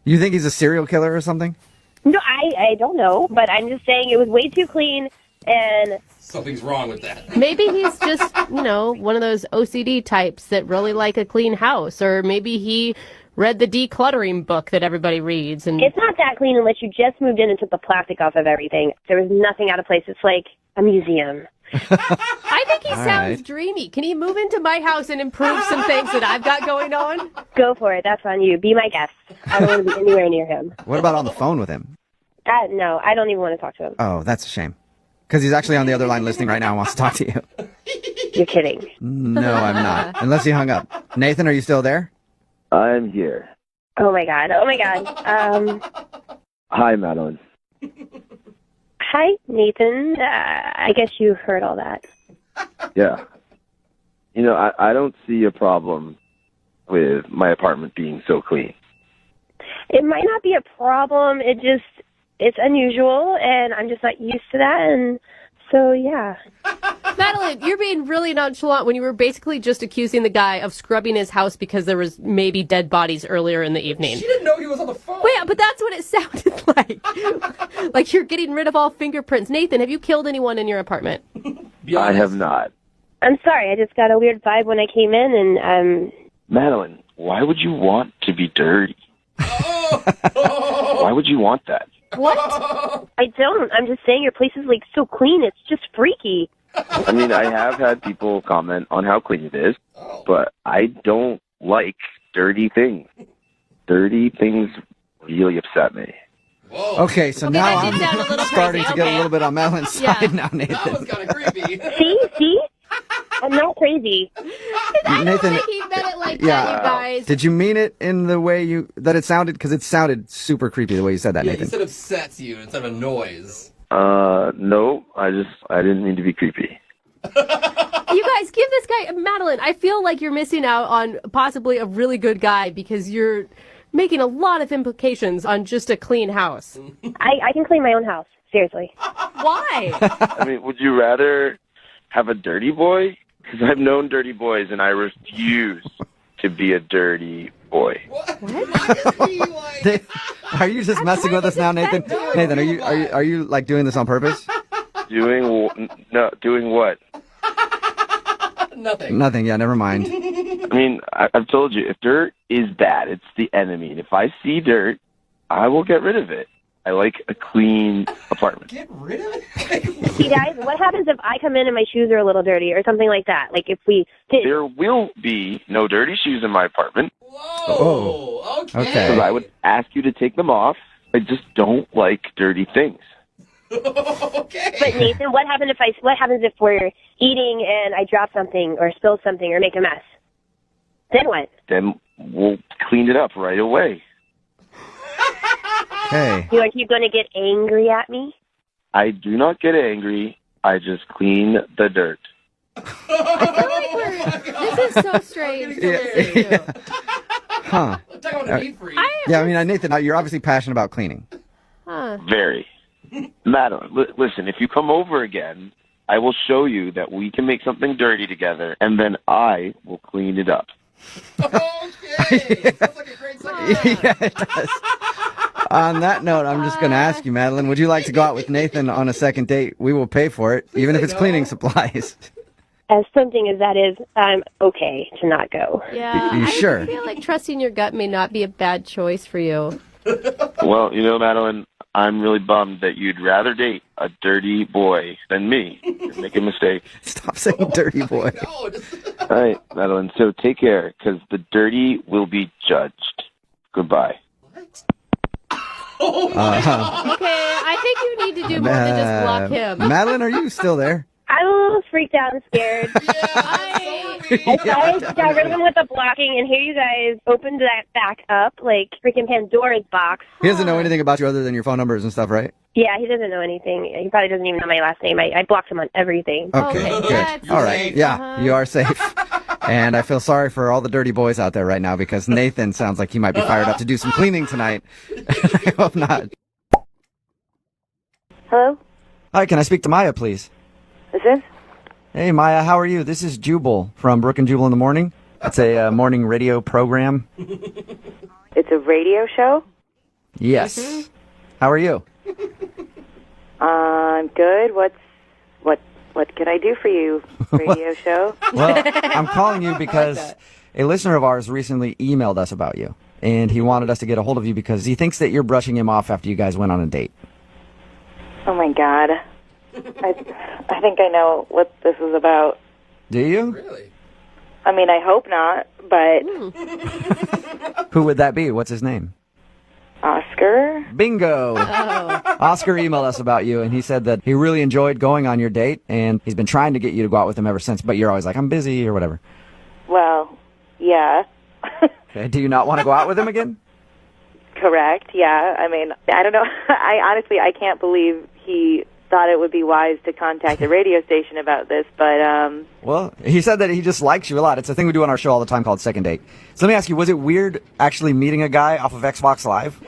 a serial killer or something? No, I don't know, but I'm just saying it was way too clean, and Something's wrong with that. Maybe he's just, one of those OCD types that really like a clean house, or maybe he read the decluttering book that everybody reads. And it's not that clean unless you just moved in and took the plastic off of everything. There was nothing out of place. It's like a museum. I think he All sounds right. dreamy. Can he move into my house and improve some things that I've got going on? Go for it. That's on you. Be my guest. I don't want to be anywhere near him. What about on the phone with him? No, I don't even want to talk to him. Oh, that's a shame. Because he's actually on the other line listening right now and wants to talk to you. You're kidding. No, I'm not. Unless he hung up. Nathan, are you still there? I'm here. Oh, my God. Oh, my God. Hi, Madeline. Hi, Nathan. I guess you heard all that. Yeah. I don't see a problem with my apartment being so clean. It might not be a problem. It's unusual, and I'm just not used to that, and so, yeah. Madeline, you're being really nonchalant when you were basically just accusing the guy of scrubbing his house because there was maybe dead bodies earlier in the evening. She didn't know he was on the phone. Wait, but that's what it sounded like. Like you're getting rid of all fingerprints. Nathan, have you killed anyone in your apartment? I have not. I'm sorry. I just got a weird vibe when I came in, and Madeline, why would you want to be dirty? Why would you want that? What? I don't. I'm just saying your place is, like, so clean. It's just freaky. I mean, I have had people comment on how clean it is, but I don't like dirty things. Dirty things really upset me. Okay, so now that did sound a I'm little starting crazy. to get a Okay. little bit on Madeline's Yeah. side now, Nathan. That was kind of creepy. See? I'm not crazy. I don't Nathan, think he meant it like yeah. that, you guys. Did you mean it in the way that it sounded? Because it sounded super creepy the way you said that, Yeah, he Nathan. said upsets you instead of a noise. No, I didn't mean to be creepy. You guys, give this guy, Madeline, I feel like you're missing out on possibly a really good guy because you're making a lot of implications on just a clean house. I can clean my own house. Seriously. Why? I mean, would you rather have a dirty boy? Because I've known dirty boys, and I refuse to be a dirty boy. Are you just messing with us now, Nathan? Nathan, are you like doing this on purpose? Doing what? Nothing. Nothing. Yeah, never mind. I mean, I've told you, if dirt is bad, it's the enemy. And if I see dirt, I will get rid of it. I like a clean apartment. Get rid of it? See, guys, what happens if I come in and my shoes are a little dirty or something like that? Like, if we did... There will be no dirty shoes in my apartment. Whoa. Okay. Because I would ask you to take them off. I just don't like dirty things. Okay. But, Nathan, what happens if we're eating and I drop something or spill something or make a mess? Then what? Then we'll clean it up right away. Okay. Are you going to get angry at me? I do not get angry. I just clean the dirt. This is so strange. Huh. Talk about a neat freak. Yeah, I mean, Nathan, you're obviously passionate about cleaning. Huh. Very. Madeline, listen, if you come over again, I will show you that we can make something dirty together, and then I will clean it up. Okay. Sounds like a great second. Yeah, it does. On that note, I'm just going to ask you, Madeline, would you like to go out with Nathan on a second date? We will pay for it, even if it's cleaning supplies. As tempting as that is, I'm okay to not go. Yeah. You sure? I feel like trusting your gut may not be a bad choice for you. Well, Madeline, I'm really bummed that you'd rather date a dirty boy than me. You're making a mistake. Stop saying dirty boy. All right, Madeline, so take care, because the dirty will be judged. Goodbye. Oh my God. Okay, I think you need to do more than just block him. Madeline, are you still there? I'm a little freaked out and scared. I got rid of him with the blocking, and here you guys opened that back up like freaking Pandora's box. He doesn't know anything about you other than your phone numbers and stuff, right? Yeah, he doesn't know anything. He probably doesn't even know my last name. I blocked him on everything. Okay, good. that's All right. safe. Yeah, you are safe. And I feel sorry for all the dirty boys out there right now because Nathan sounds like he might be fired up to do some cleaning tonight. I hope not. Hello? Hi, can I speak to Maya, please? Is this? Hey, Maya, how are you? This is Jubal from Brooke and Jubal in the Morning. It's a morning radio program. It's a radio show? Yes. Mm-hmm. How are you? I'm good. What can I do for you, radio show? Well, I'm calling you because a listener of ours recently emailed us about you, and he wanted us to get a hold of you because he thinks that you're brushing him off after you guys went on a date. Oh, my God. I think I know what this is about. Do you? Really? I mean, I hope not, but Who would that be? What's his name? Oscar? Bingo! Oscar emailed us about you, and he said that he really enjoyed going on your date, and he's been trying to get you to go out with him ever since, but you're always like, I'm busy, or whatever. Well, yeah. Okay, do you not want to go out with him again? Correct, yeah. I mean, I don't know. I can't believe he thought it would be wise to contact a radio station about this, but, Well, he said that he just likes you a lot. It's a thing we do on our show all the time called Second Date. So let me ask you, was it weird actually meeting a guy off of Xbox Live?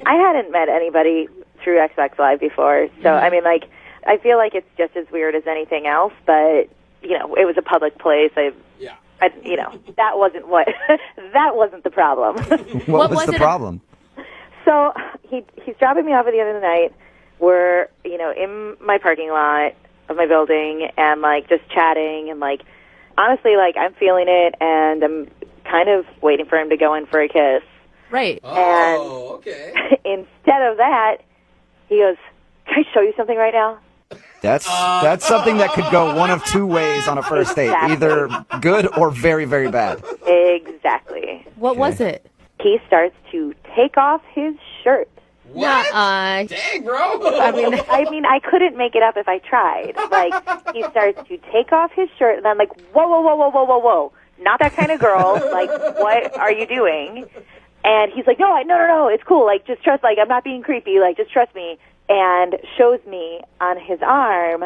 I hadn't met anybody through Xbox Live before, so, I mean, like, I feel like it's just as weird as anything else, but, you know, it was a public place. You know, that wasn't that wasn't the problem. What was the problem? So he's dropping me off at the end of the night. We're, you know, in my parking lot of my building and, like, just chatting and, like, honestly, like, I'm feeling it and I'm kind of waiting for him to go in for a kiss. Right. Oh, okay. Instead of that, he goes, "Can I show you something right now?" That's something that could go one of two ways on a first date, either good or very, very bad. Exactly. What was it? He starts to take off his shirt. What? Dang, bro. I mean, I couldn't make it up if I tried. Like, he starts to take off his shirt, and I'm like, whoa, not that kind of girl. Like, what are you doing? And he's like, no, it's cool. Like, just trust. Like, I'm not being creepy. Like, just trust me. And shows me on his arm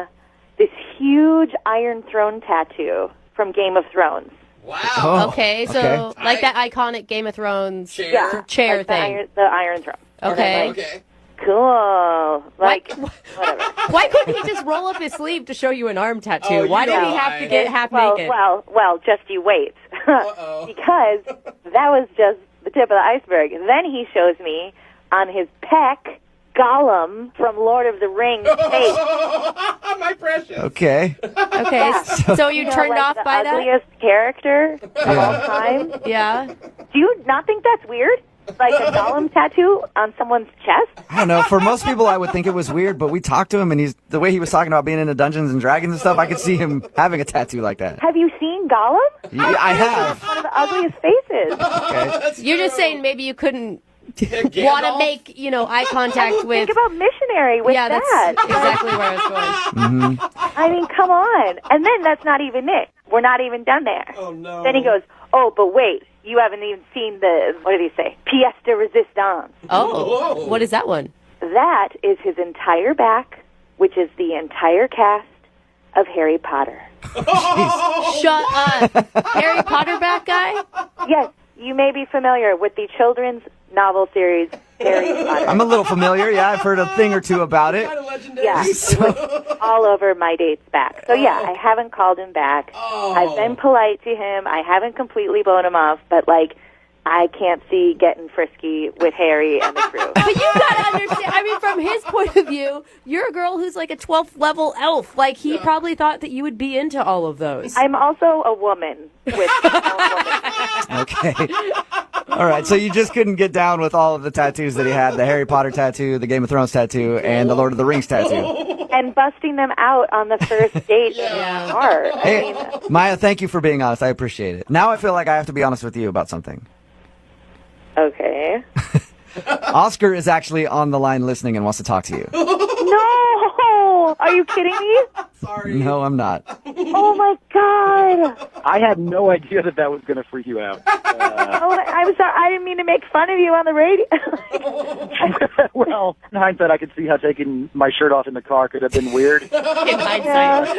this huge Iron Throne tattoo from Game of Thrones. Wow. Okay, so like that iconic Game of Thrones chair like thing. The Iron Throne. Okay. Okay. Cool. Like, whatever. Why couldn't he just roll up his sleeve to show you an arm tattoo? Why did he have to get half naked? Well, just you wait. Because that was just the tip of the iceberg. Then he shows me on his pec Gollum from Lord of the Rings face. My precious. Okay. Okay, so you turned like off the by that? ugliest character of all time. Yeah. Do you not think that's weird? Like a Gollum tattoo on someone's chest? I don't know. For most people, I would think it was weird, but we talked to him, and the way he was talking about being into Dungeons and Dragons and stuff, I could see him having a tattoo like that. Have you seen Gollum? Yeah, I have. It's one of the ugliest faces. Okay. You're just saying maybe you couldn't want to make, eye contact with... Think about missionary with that. That's exactly where I was going. Mm-hmm. I mean, come on. And then that's not even it. We're not even done there. Oh, no. Then he goes, oh, but wait, you haven't even seen what did he say? Pièce de résistance. Oh, Whoa. what is that one? That is his entire back, which is the entire cast of Harry Potter. Shut up. Harry Potter back guy? Yes, you may be familiar with the children's novel series Harry Potter. I'm a little familiar. Yeah, I've heard a thing or two about it. Yeah, all over my date's back. So yeah, I haven't called him back. I've been polite to him. I haven't completely blown him off, but like, I can't see getting frisky with Harry and the crew. But you gotta understand, I mean, from his point of view, you're a girl who's like a 12th level elf. Like, he probably thought that you would be into all of those. I'm also a woman with Okay. All right, so you just couldn't get down with all of the tattoos that he had, the Harry Potter tattoo, the Game of Thrones tattoo, and the Lord of the Rings tattoo. and busting them out on the first date in the car. Hey, Maya, thank you for being honest. I appreciate it. Now I feel like I have to be honest with you about something. Okay. Oscar is actually on the line listening and wants to talk to you. No! Are you kidding me? Sorry. No, I'm not. Oh my God! I had no idea that was going to freak you out. Oh, I'm sorry. I didn't mean to make fun of you on the radio. Well, in hindsight, I could see how taking my shirt off in the car could have been weird. In hindsight.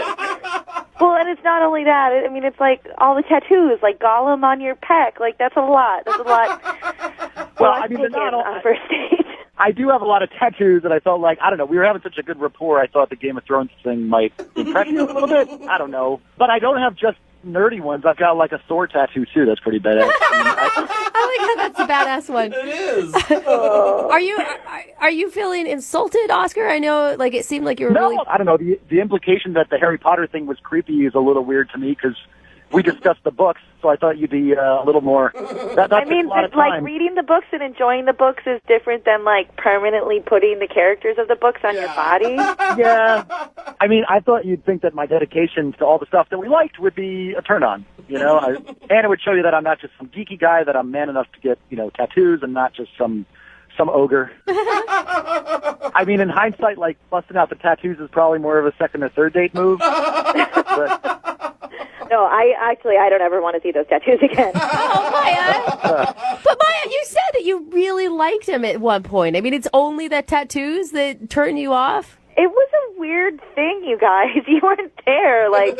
Well, and it's not only that. I mean, it's like all the tattoos, like Gollum on your pec. Like, that's a lot. That's a lot. Well, I mean, on a first date. I do have a lot of tattoos, and I felt like, I don't know, we were having such a good rapport, I thought the Game of Thrones thing might impress you a little bit. I don't know. But I don't have just nerdy ones. I've got like a sword tattoo, too. That's pretty badass. I like how that's a badass one. It is. Are you feeling insulted, Oscar? I know, like, it seemed like you were No, really... I don't know. The implication that the Harry Potter thing was creepy is a little weird to me, because we discussed the books, so I thought you'd be a little more... I mean, like, reading the books and enjoying the books is different than, like, permanently putting the characters of the books on your body. Yeah. I mean, I thought you'd think that my dedication to all the stuff that we liked would be a turn-on, you know? And it would show you that I'm not just some geeky guy, that I'm man enough to get, you know, tattoos and not just some ogre. I mean, in hindsight, like, busting out the tattoos is probably more of a second or third date move. But... No, I don't ever want to see those tattoos again. Oh, Maya! But Maya, you said that you really liked him at one point. I mean, it's only the tattoos that turn you off? It was a weird thing, you guys. You weren't there. Like,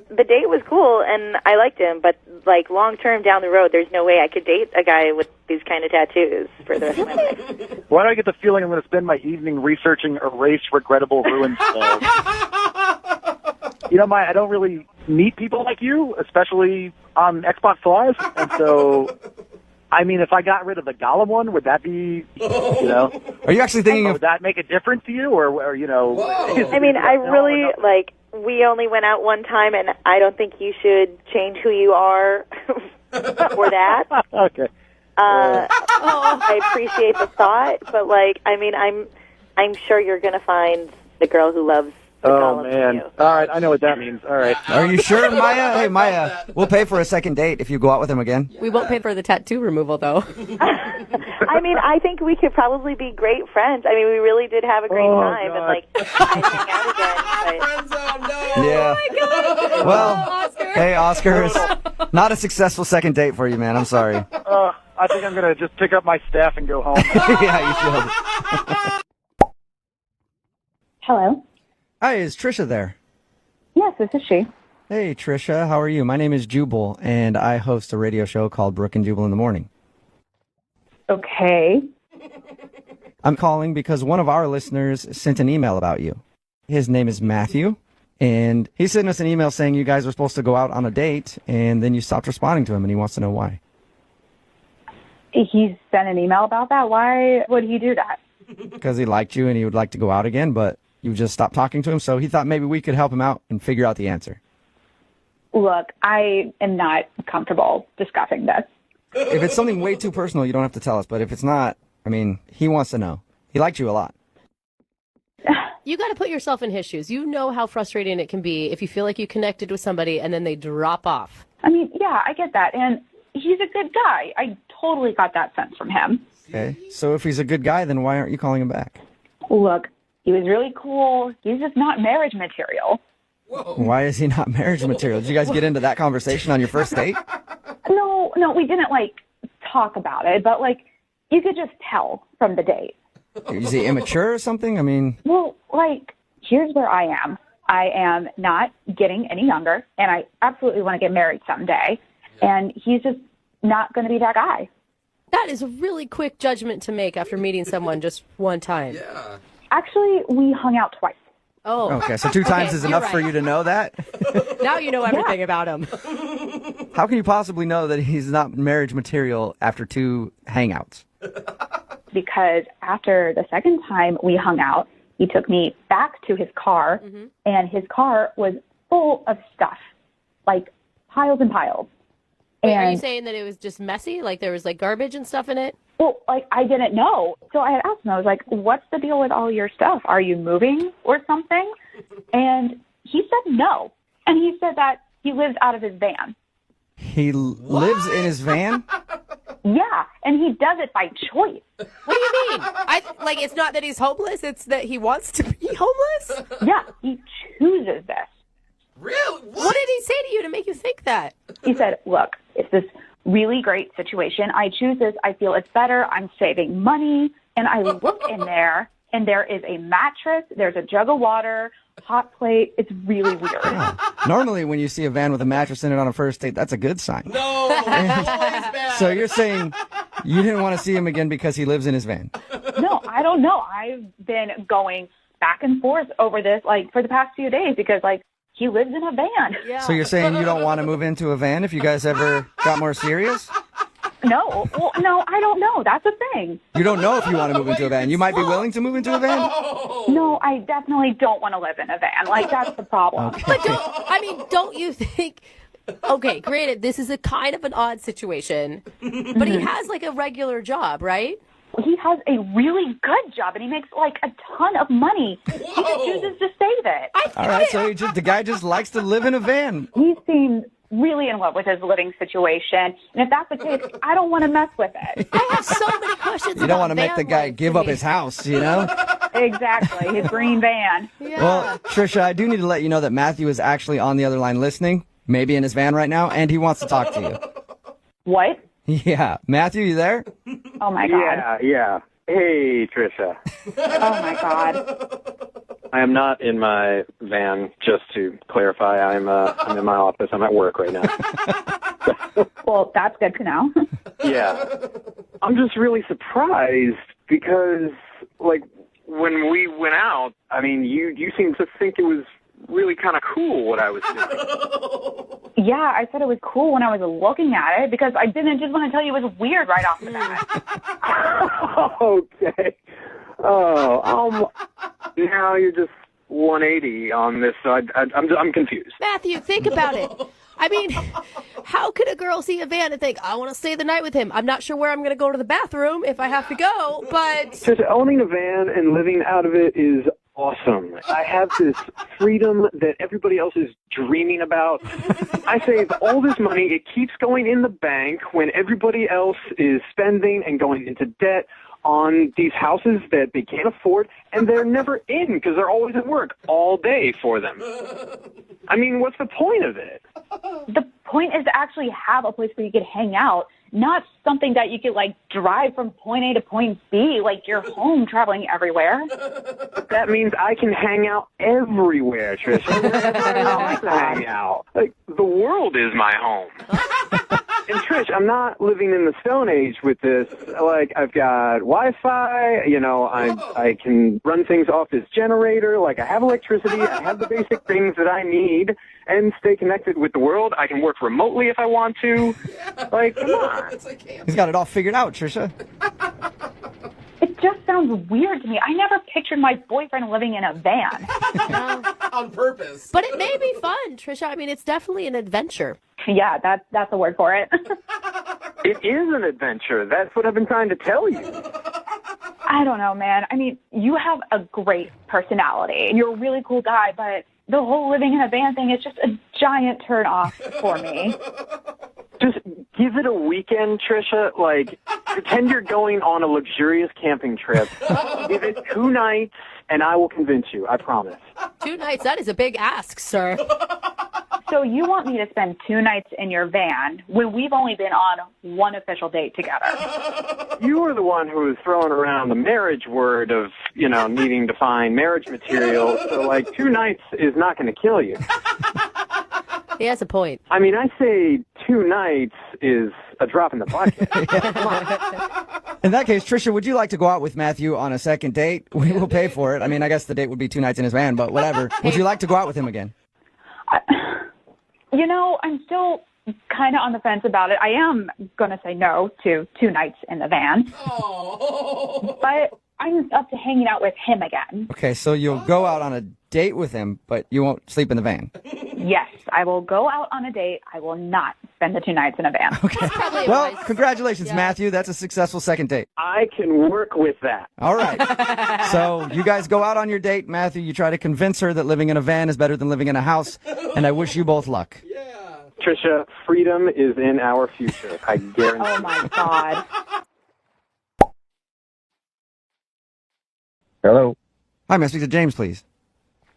the date was cool, and I liked him, but, like, long-term down the road, there's no way I could date a guy with these kind of tattoos for the rest of my life. Why do I get the feeling I'm going to spend my evening researching erase regrettable ruins? You know, Maya, I don't really meet people like you, especially on Xbox Live, and so... I mean, if I got rid of the Gollum one, would that be, you know... Are you actually thinking would that make a difference to you, or you know... I mean, I really, like, we only went out one time, and I don't think you should change who you are for that. Okay. I appreciate the thought, but, like, I mean, I'm sure you're going to find the girl who loves the Oh, Gollum man. you. All right, I know what that means. All right. Are you sure, Maya? Hey, Maya, we'll pay for a second date if you go out with him again. We won't pay for the tattoo removal, though. I mean, I think we could probably be great friends. I mean, we really did have a great time, and, like, I'd hang out again. But... Yeah. Oh, my God. Well, Oscar. hey, Oscar, it's not a successful second date for you, man. I'm sorry. I think I'm going to just pick up my staff and go home. Yeah, you should. Hello. Hi, is Trisha there? Yes, this is she. Hey, Trisha, how are you? My name is Jubal, and I host a radio show called Brooke and Jubal in the Morning. Okay. I'm calling because one of our listeners sent an email about you. His name is Matthew, and he sent us an email saying you guys were supposed to go out on a date, and then you stopped responding to him, and he wants to know why. He sent an email about that? Why would he do that? Because he liked you and he would like to go out again, but you just stopped talking to him, so he thought maybe we could help him out and figure out the answer. Look, I am not comfortable discussing this. If it's something way too personal, you don't have to tell us, but if it's not, I mean, he wants to know. He liked you a lot. You got to put yourself in his shoes. You know how frustrating it can be if you feel like you connected with somebody and then they drop off. I mean, yeah, I get that. And he's a good guy. I totally got that sense from him. Okay, so if he's a good guy, then why aren't you calling him back? Look, he was really cool. He's just not marriage material. Why is he not marriage material? Did you guys get into that conversation on your first date? No, we didn't, talk about it, but, you could just tell from the date. Is he immature or something? I mean... Well, here's where I am. I am not getting any younger, and I absolutely want to get married someday, and he's just not going to be that guy. That is a really quick judgment to make after meeting someone just one time. Yeah. Actually, we hung out twice. Oh. Okay, so 2 times is enough you're for right. you to know that? Now you know everything about him. How can you possibly know that he's not marriage material after 2 hangouts? Because after the second time we hung out, he took me back to his car, and his car was full of stuff, piles and piles. Wait, and are you saying that it was just messy? Like there was garbage and stuff in it? Well, I didn't know. So I had asked him, I was like, what's the deal with all your stuff? Are you moving or something? And he said no. And he said that he lives out of his van. He lives in his van? Yeah, and he does it by choice. What do you mean? It's not that he's homeless, it's that he wants to be homeless? Yeah, he chooses this. Really? What did he say to you to make you think that? He said, look, it's this really great situation. I choose this. I feel it's better. I'm saving money. And I look in there, and there is a mattress. There's a jug of water, hot plate. It's really weird. Normally, when you see a van with a mattress in it on a first date, that's a good sign. No, always bad. So you're saying you didn't want to see him again because he lives in his van? No, I don't know. I've been going back and forth over this, like, for the past few days because, like, he lives in a van. Yeah. So you're saying you don't want to move into a van if you guys ever got more serious? No. Well, no, I don't know. That's the thing. You don't know if you want to move into a van. You might be willing to move into a van? No, I definitely don't want to live in a van. Like, that's the problem. Okay. But don't you think... Okay, granted, this is a kind of an odd situation, but he has, like, a regular job, right? He has a really good job, and he makes, like, a ton of money. He just chooses to save it. All right, so the guy just likes to live in a van. He seems really in love with his living situation, and if that's the case, I don't want to mess with it. I have so many questions. You don't want to make the guy give up his house, you know? Exactly, his green van. Yeah. Well, Trisha, I do need to let you know that Matthew is actually on the other line listening, maybe in his van right now, and he wants to talk to you. What? Yeah. Matthew, you there? Oh, my God. Yeah. Hey, Trisha. Oh, my God. I am not in my van, just to clarify. I'm in my office. I'm at work right now. Well, that's good to know. Yeah. I'm just really surprised because, like, when we went out, I mean, you seemed to think it was really kind of cool what I was doing. Yeah, I said it was cool when I was looking at it because I didn't just want to tell you it was weird right off the bat. Okay. Oh, now you're just 180 on this. So I'm confused. Matthew, think about it. I mean, how could a girl see a van and think, I want to stay the night with him? I'm not sure where I'm going to go to the bathroom if I have to go, but... Just owning a van and living out of it is awesome. I have this freedom that everybody else is dreaming about. I save all this money. It keeps going in the bank when everybody else is spending and going into debt on these houses that they can't afford, and they're never in because they're always at work all day for them. I mean, what's the point of it? The point is to actually have a place where you could hang out, not something that you could, like, drive from point A to point B, like you're home traveling everywhere. That means I can hang out everywhere, Trisha. Wherever I want to hang out. Like, the world is my home. And Trish, I'm not living in the Stone Age with this. Like, I've got Wi-Fi, you know, I can run things off this generator. Like, I have electricity, I have the basic things that I need, and stay connected with the world. I can work remotely if I want to. Like, come on. He's got it all figured out, Trisha. It just sounds weird to me. I never pictured my boyfriend living in a van. On purpose. But it may be fun, Trisha. I mean, it's definitely an adventure. Yeah, that's the word for it. It is an adventure. That's what I've been trying to tell you. I don't know, man. I mean, you have a great personality. You're a really cool guy, but the whole living in a van thing is just a giant turn off for me. Just give it a weekend, Trisha. Like, pretend you're going on a luxurious camping trip. Give it 2 nights, and I will convince you. I promise. 2 nights? That is a big ask, sir. So you want me to spend 2 nights in your van when we've only been on one official date together? You were the one who was throwing around the marriage word of, you know, needing to find marriage material. So, like, 2 nights is not going to kill you. He has a point. I mean, I say 2 nights is a drop in the bucket. In that case, Trisha, would you like to go out with Matthew on a second date? We will pay for it. I mean, I guess the date would be 2 nights in his van, but whatever. Would you like to go out with him again? You know, I'm still kind of on the fence about it. I am going to say no to 2 nights in the van. Oh. But I'm up to hanging out with him again. Okay, so you'll go out on a date with him, but you won't sleep in the van. Yes, I will go out on a date. I will not spend the 2 nights in a van. Okay. Well, congratulations, Matthew. That's a successful second date. I can work with that. All right. So you guys go out on your date, Matthew. You try to convince her that living in a van is better than living in a house, and I wish you both luck. Trisha, freedom is in our future. I guarantee. Oh, my God. Hello. Hi, may I speak to James, please?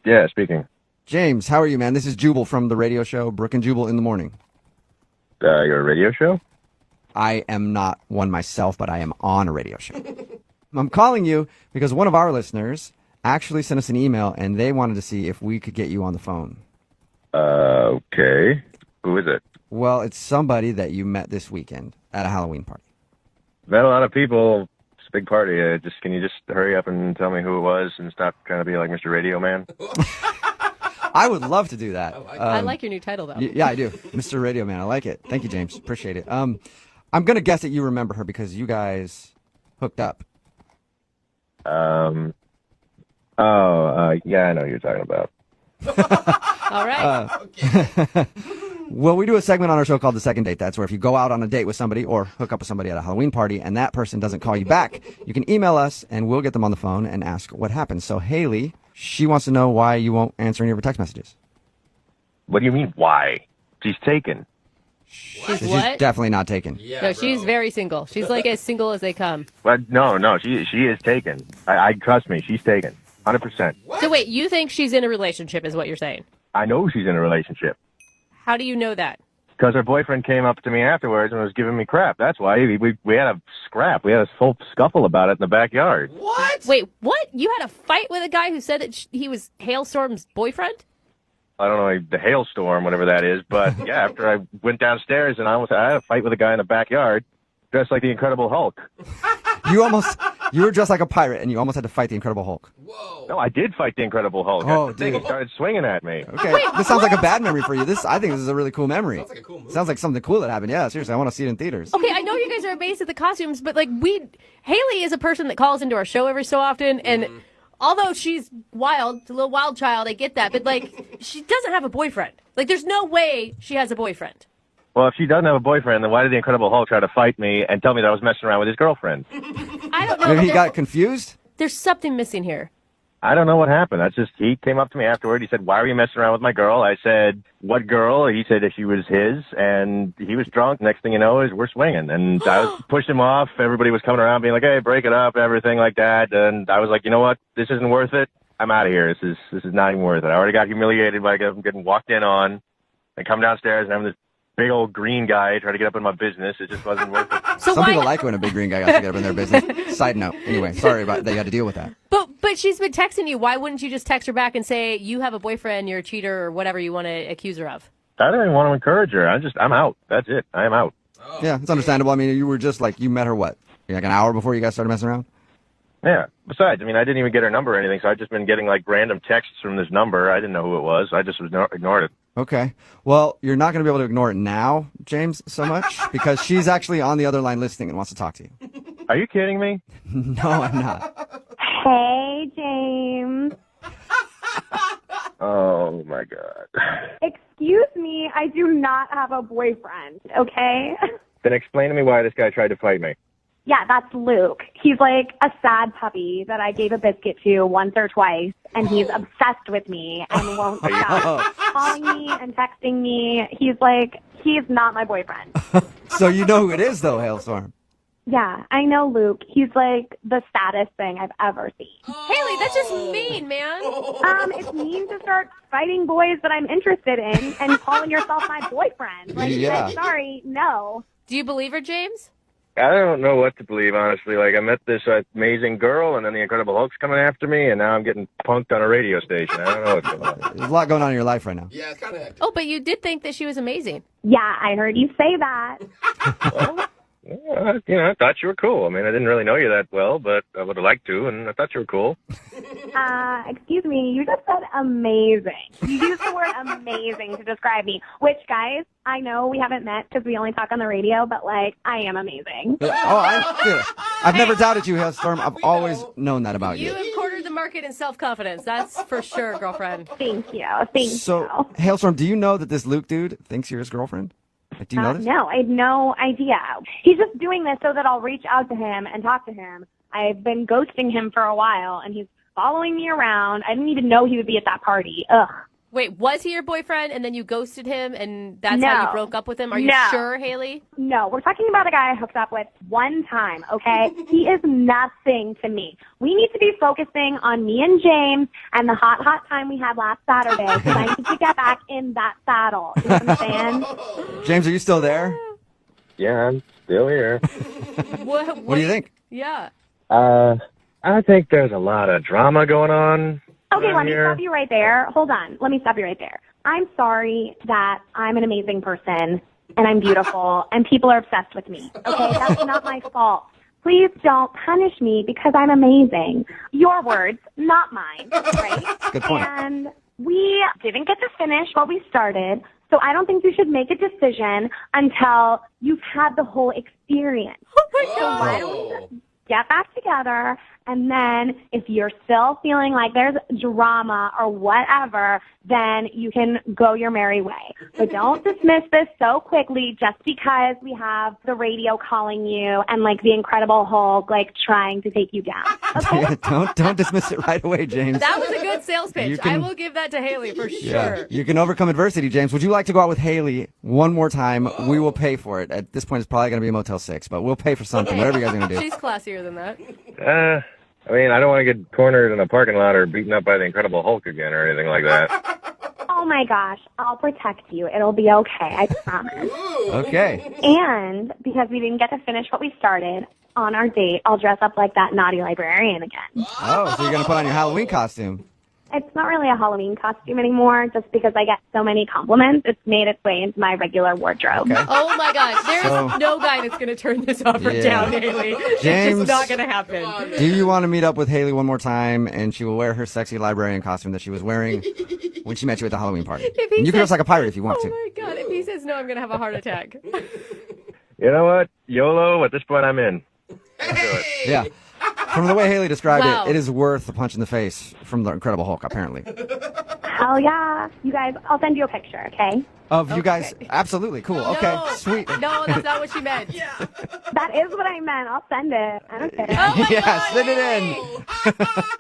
Yeah, speaking. James, how are you, man? This is Jubal from the radio show Brooke and Jubal in the Morning. You're a radio show? I am not one myself, but I am on a radio show. I'm calling you because one of our listeners actually sent us an email, and they wanted to see if we could get you on the phone. Okay. Who is it? Well, it's somebody that you met this weekend at a Halloween party. Met a lot of people big party. Can you just hurry up and tell me who it was and stop trying to be like Mr. Radio Man? I would love to do that. I like your new title, though. Yeah, I do. Mr. Radio Man. I like it. Thank you, James. Appreciate it. I'm going to guess that you remember her because you guys hooked up. Yeah, I know who you're talking about. All right. Well, we do a segment on our show called The Second Date. That's where if you go out on a date with somebody or hook up with somebody at a Halloween party and that person doesn't call you back, you can email us and we'll get them on the phone and ask what happened. So Haley, she wants to know why you won't answer any of her text messages. What do you mean, why? She's taken. She's She's what? definitely not taken. No, she's very single. She's like as single as they come. But no, she is taken. I trust me, she's taken. 100%. So wait, you think she's in a relationship is what you're saying? I know she's in a relationship. How do you know that? Because her boyfriend came up to me afterwards and was giving me crap. That's why we had a scrap. We had a whole scuffle about it in the backyard. What? Wait, what? You had a fight with a guy who said that he was Hailstorm's boyfriend? I don't know, the hailstorm, whatever that is. But yeah, after I went downstairs and I had a fight with a guy in the backyard dressed like the Incredible Hulk. You were dressed like a pirate and you almost had to fight the Incredible Hulk. No, I did fight the Incredible Hulk. Oh, He started swinging at me. Okay, this sounds like a bad memory for you. I think this is a really cool memory. Sounds like a cool movie. Sounds like something cool that happened. Yeah, seriously, I want to see it in theaters. Okay, I know you guys are amazed at the costumes, but like Haley is a person that calls into our show every so often, and although she's wild, a little wild child, I get that, but like she doesn't have a boyfriend. Like there's no way she has a boyfriend. Well, if she doesn't have a boyfriend, then why did the Incredible Hulk try to fight me and tell me that I was messing around with his girlfriend? I don't know. Maybe he got confused? There's something missing here. I don't know what happened. He came up to me afterward. He said, "Why were you messing around with my girl?" I said, "What girl?" He said that she was his, and he was drunk. Next thing you know is we're swinging. And I pushed him off. Everybody was coming around being like, "Hey, break it up," everything like that. And I was like, you know what? This isn't worth it. I'm out of here. This is not even worth it. I already got humiliated by getting walked in on and come downstairs and having this big old green guy try to get up in my business. It just wasn't worth it. Some people like when a big green guy has to get up in their business. Side note. Anyway, sorry about that you had to deal with that. But she's been texting you. Why wouldn't you just text her back and say, you have a boyfriend, you're a cheater, or whatever you want to accuse her of? I don't even want to encourage her. I'm out. That's it. I am out. Yeah, it's understandable. I mean, you were just like, you met her what? Like an hour before you guys started messing around? Yeah. Besides, I mean, I didn't even get her number or anything, so I've just been getting like random texts from this number. I didn't know who it was. I just ignored it. Okay. Well, you're not going to be able to ignore it now, James, so much, because she's actually on the other line listening and wants to talk to you. Are you kidding me? No, I'm not. Hey, James. Oh, my God. Excuse me, I do not have a boyfriend, okay? Then explain to me why this guy tried to fight me. Yeah, that's Luke. He's like a sad puppy that I gave a biscuit to once or twice, and he's obsessed with me and won't stop calling me and texting me. He's not my boyfriend. So you know who it is, though, Hailstorm. Yeah, I know Luke. He's like the saddest thing I've ever seen. Haley, that's just mean, man. It's mean to start fighting boys that I'm interested in and calling yourself my boyfriend. Like, Yeah. sorry, no. Do you believe her, James? I don't know what to believe, honestly. Like, I met this amazing girl, and then the Incredible Hulk's coming after me, and now I'm getting punked on a radio station. I don't know what's going on. There's a lot going on in your life right now. Yeah, it's kind of hectic. Oh, but you did think that she was amazing. Yeah, I heard you say that. I thought you were cool. I mean, I didn't really know you that well, but I would have liked to, and I thought you were cool. Excuse me, you just said amazing. You used the word amazing to describe me, which, guys, I know we haven't met because we only talk on the radio, but, like, I am amazing. I've never doubted you, Hailstorm. I've always known that about You you. have cornered the market in self-confidence. That's for sure, girlfriend. Thank you. Thank So, Hailstorm, do you know that this Luke dude thinks you're his girlfriend? Like, do you know this? No, I had no idea. He's just doing this so that I'll reach out to him and talk to him. I've been ghosting him for a while, and he's following me around. I didn't even know he would be at that party. Ugh. Wait, was he your boyfriend and then you ghosted him and that's how you broke up with him? Are you sure, Haley? No, we're talking about a guy I hooked up with one time, okay? He is nothing to me. We need to be focusing on me and James and the hot time we had last Saturday because I need to get back in that saddle. You know what I'm saying? James, are you still there? Yeah, I'm still here. What do you think? Yeah. I think there's a lot of drama going on. Okay, let me here. stop you right there. Hold on. Let me stop you right there. I'm sorry that I'm an amazing person and I'm beautiful and people are obsessed with me. Okay, that's not my fault. please don't punish me because I'm amazing. Your words, not mine, right? Good point. And we didn't get to finish what we started, so I don't think you should make a decision until you've had the whole experience. Oh my So God. why don't we just get back together, and then if you're still feeling like there's drama or whatever, then you can go your merry way. But don't dismiss this so quickly just because we have the radio calling you and like the Incredible Hulk like trying to take you down. Okay? don't dismiss it right away, James. That was a good sales pitch. You can- I will give that to Haley for Yeah, sure. you can overcome adversity, James. Would you like to go out with Haley one more time? We will pay for it. At this point, it's probably going to be a Motel 6, but we'll pay for something, whatever you guys are going to do. She's classier than that. I mean, I don't want to get cornered in a parking lot or beaten up by the Incredible Hulk again or anything like that. Oh my gosh, I'll protect you. It'll be okay, I promise. Okay. And because we didn't get to finish what we started on our date, I'll dress up like that naughty librarian again. Oh, so you're going to put on your Halloween costume. It's not really a Halloween costume anymore, just because I get so many compliments. It's made its way into my regular wardrobe. Okay. Oh my gosh, there's So- no guy that's going to turn this offer Yeah. down, Haley. It's James- just not going to happen. Do you want to meet up with Haley one more time, and she will wear her sexy librarian costume that she was wearing when she met you at the Halloween party? If he And you can says- dress like a pirate if you want Oh to. my God, if he says no, I'm going to have a heart attack. You know what? YOLO, at this point, I'm in. Let's do it. Yeah. From the way Haley described Wow. it, it is worth a punch in the face from the Incredible Hulk, apparently. Hell yeah. You guys, I'll send you a picture, okay? Of you guys, absolutely cool. Okay, No. sweet. No, that's not what she meant. That is what I meant. I'll send it. I don't care. Oh my Yeah, God, send it in.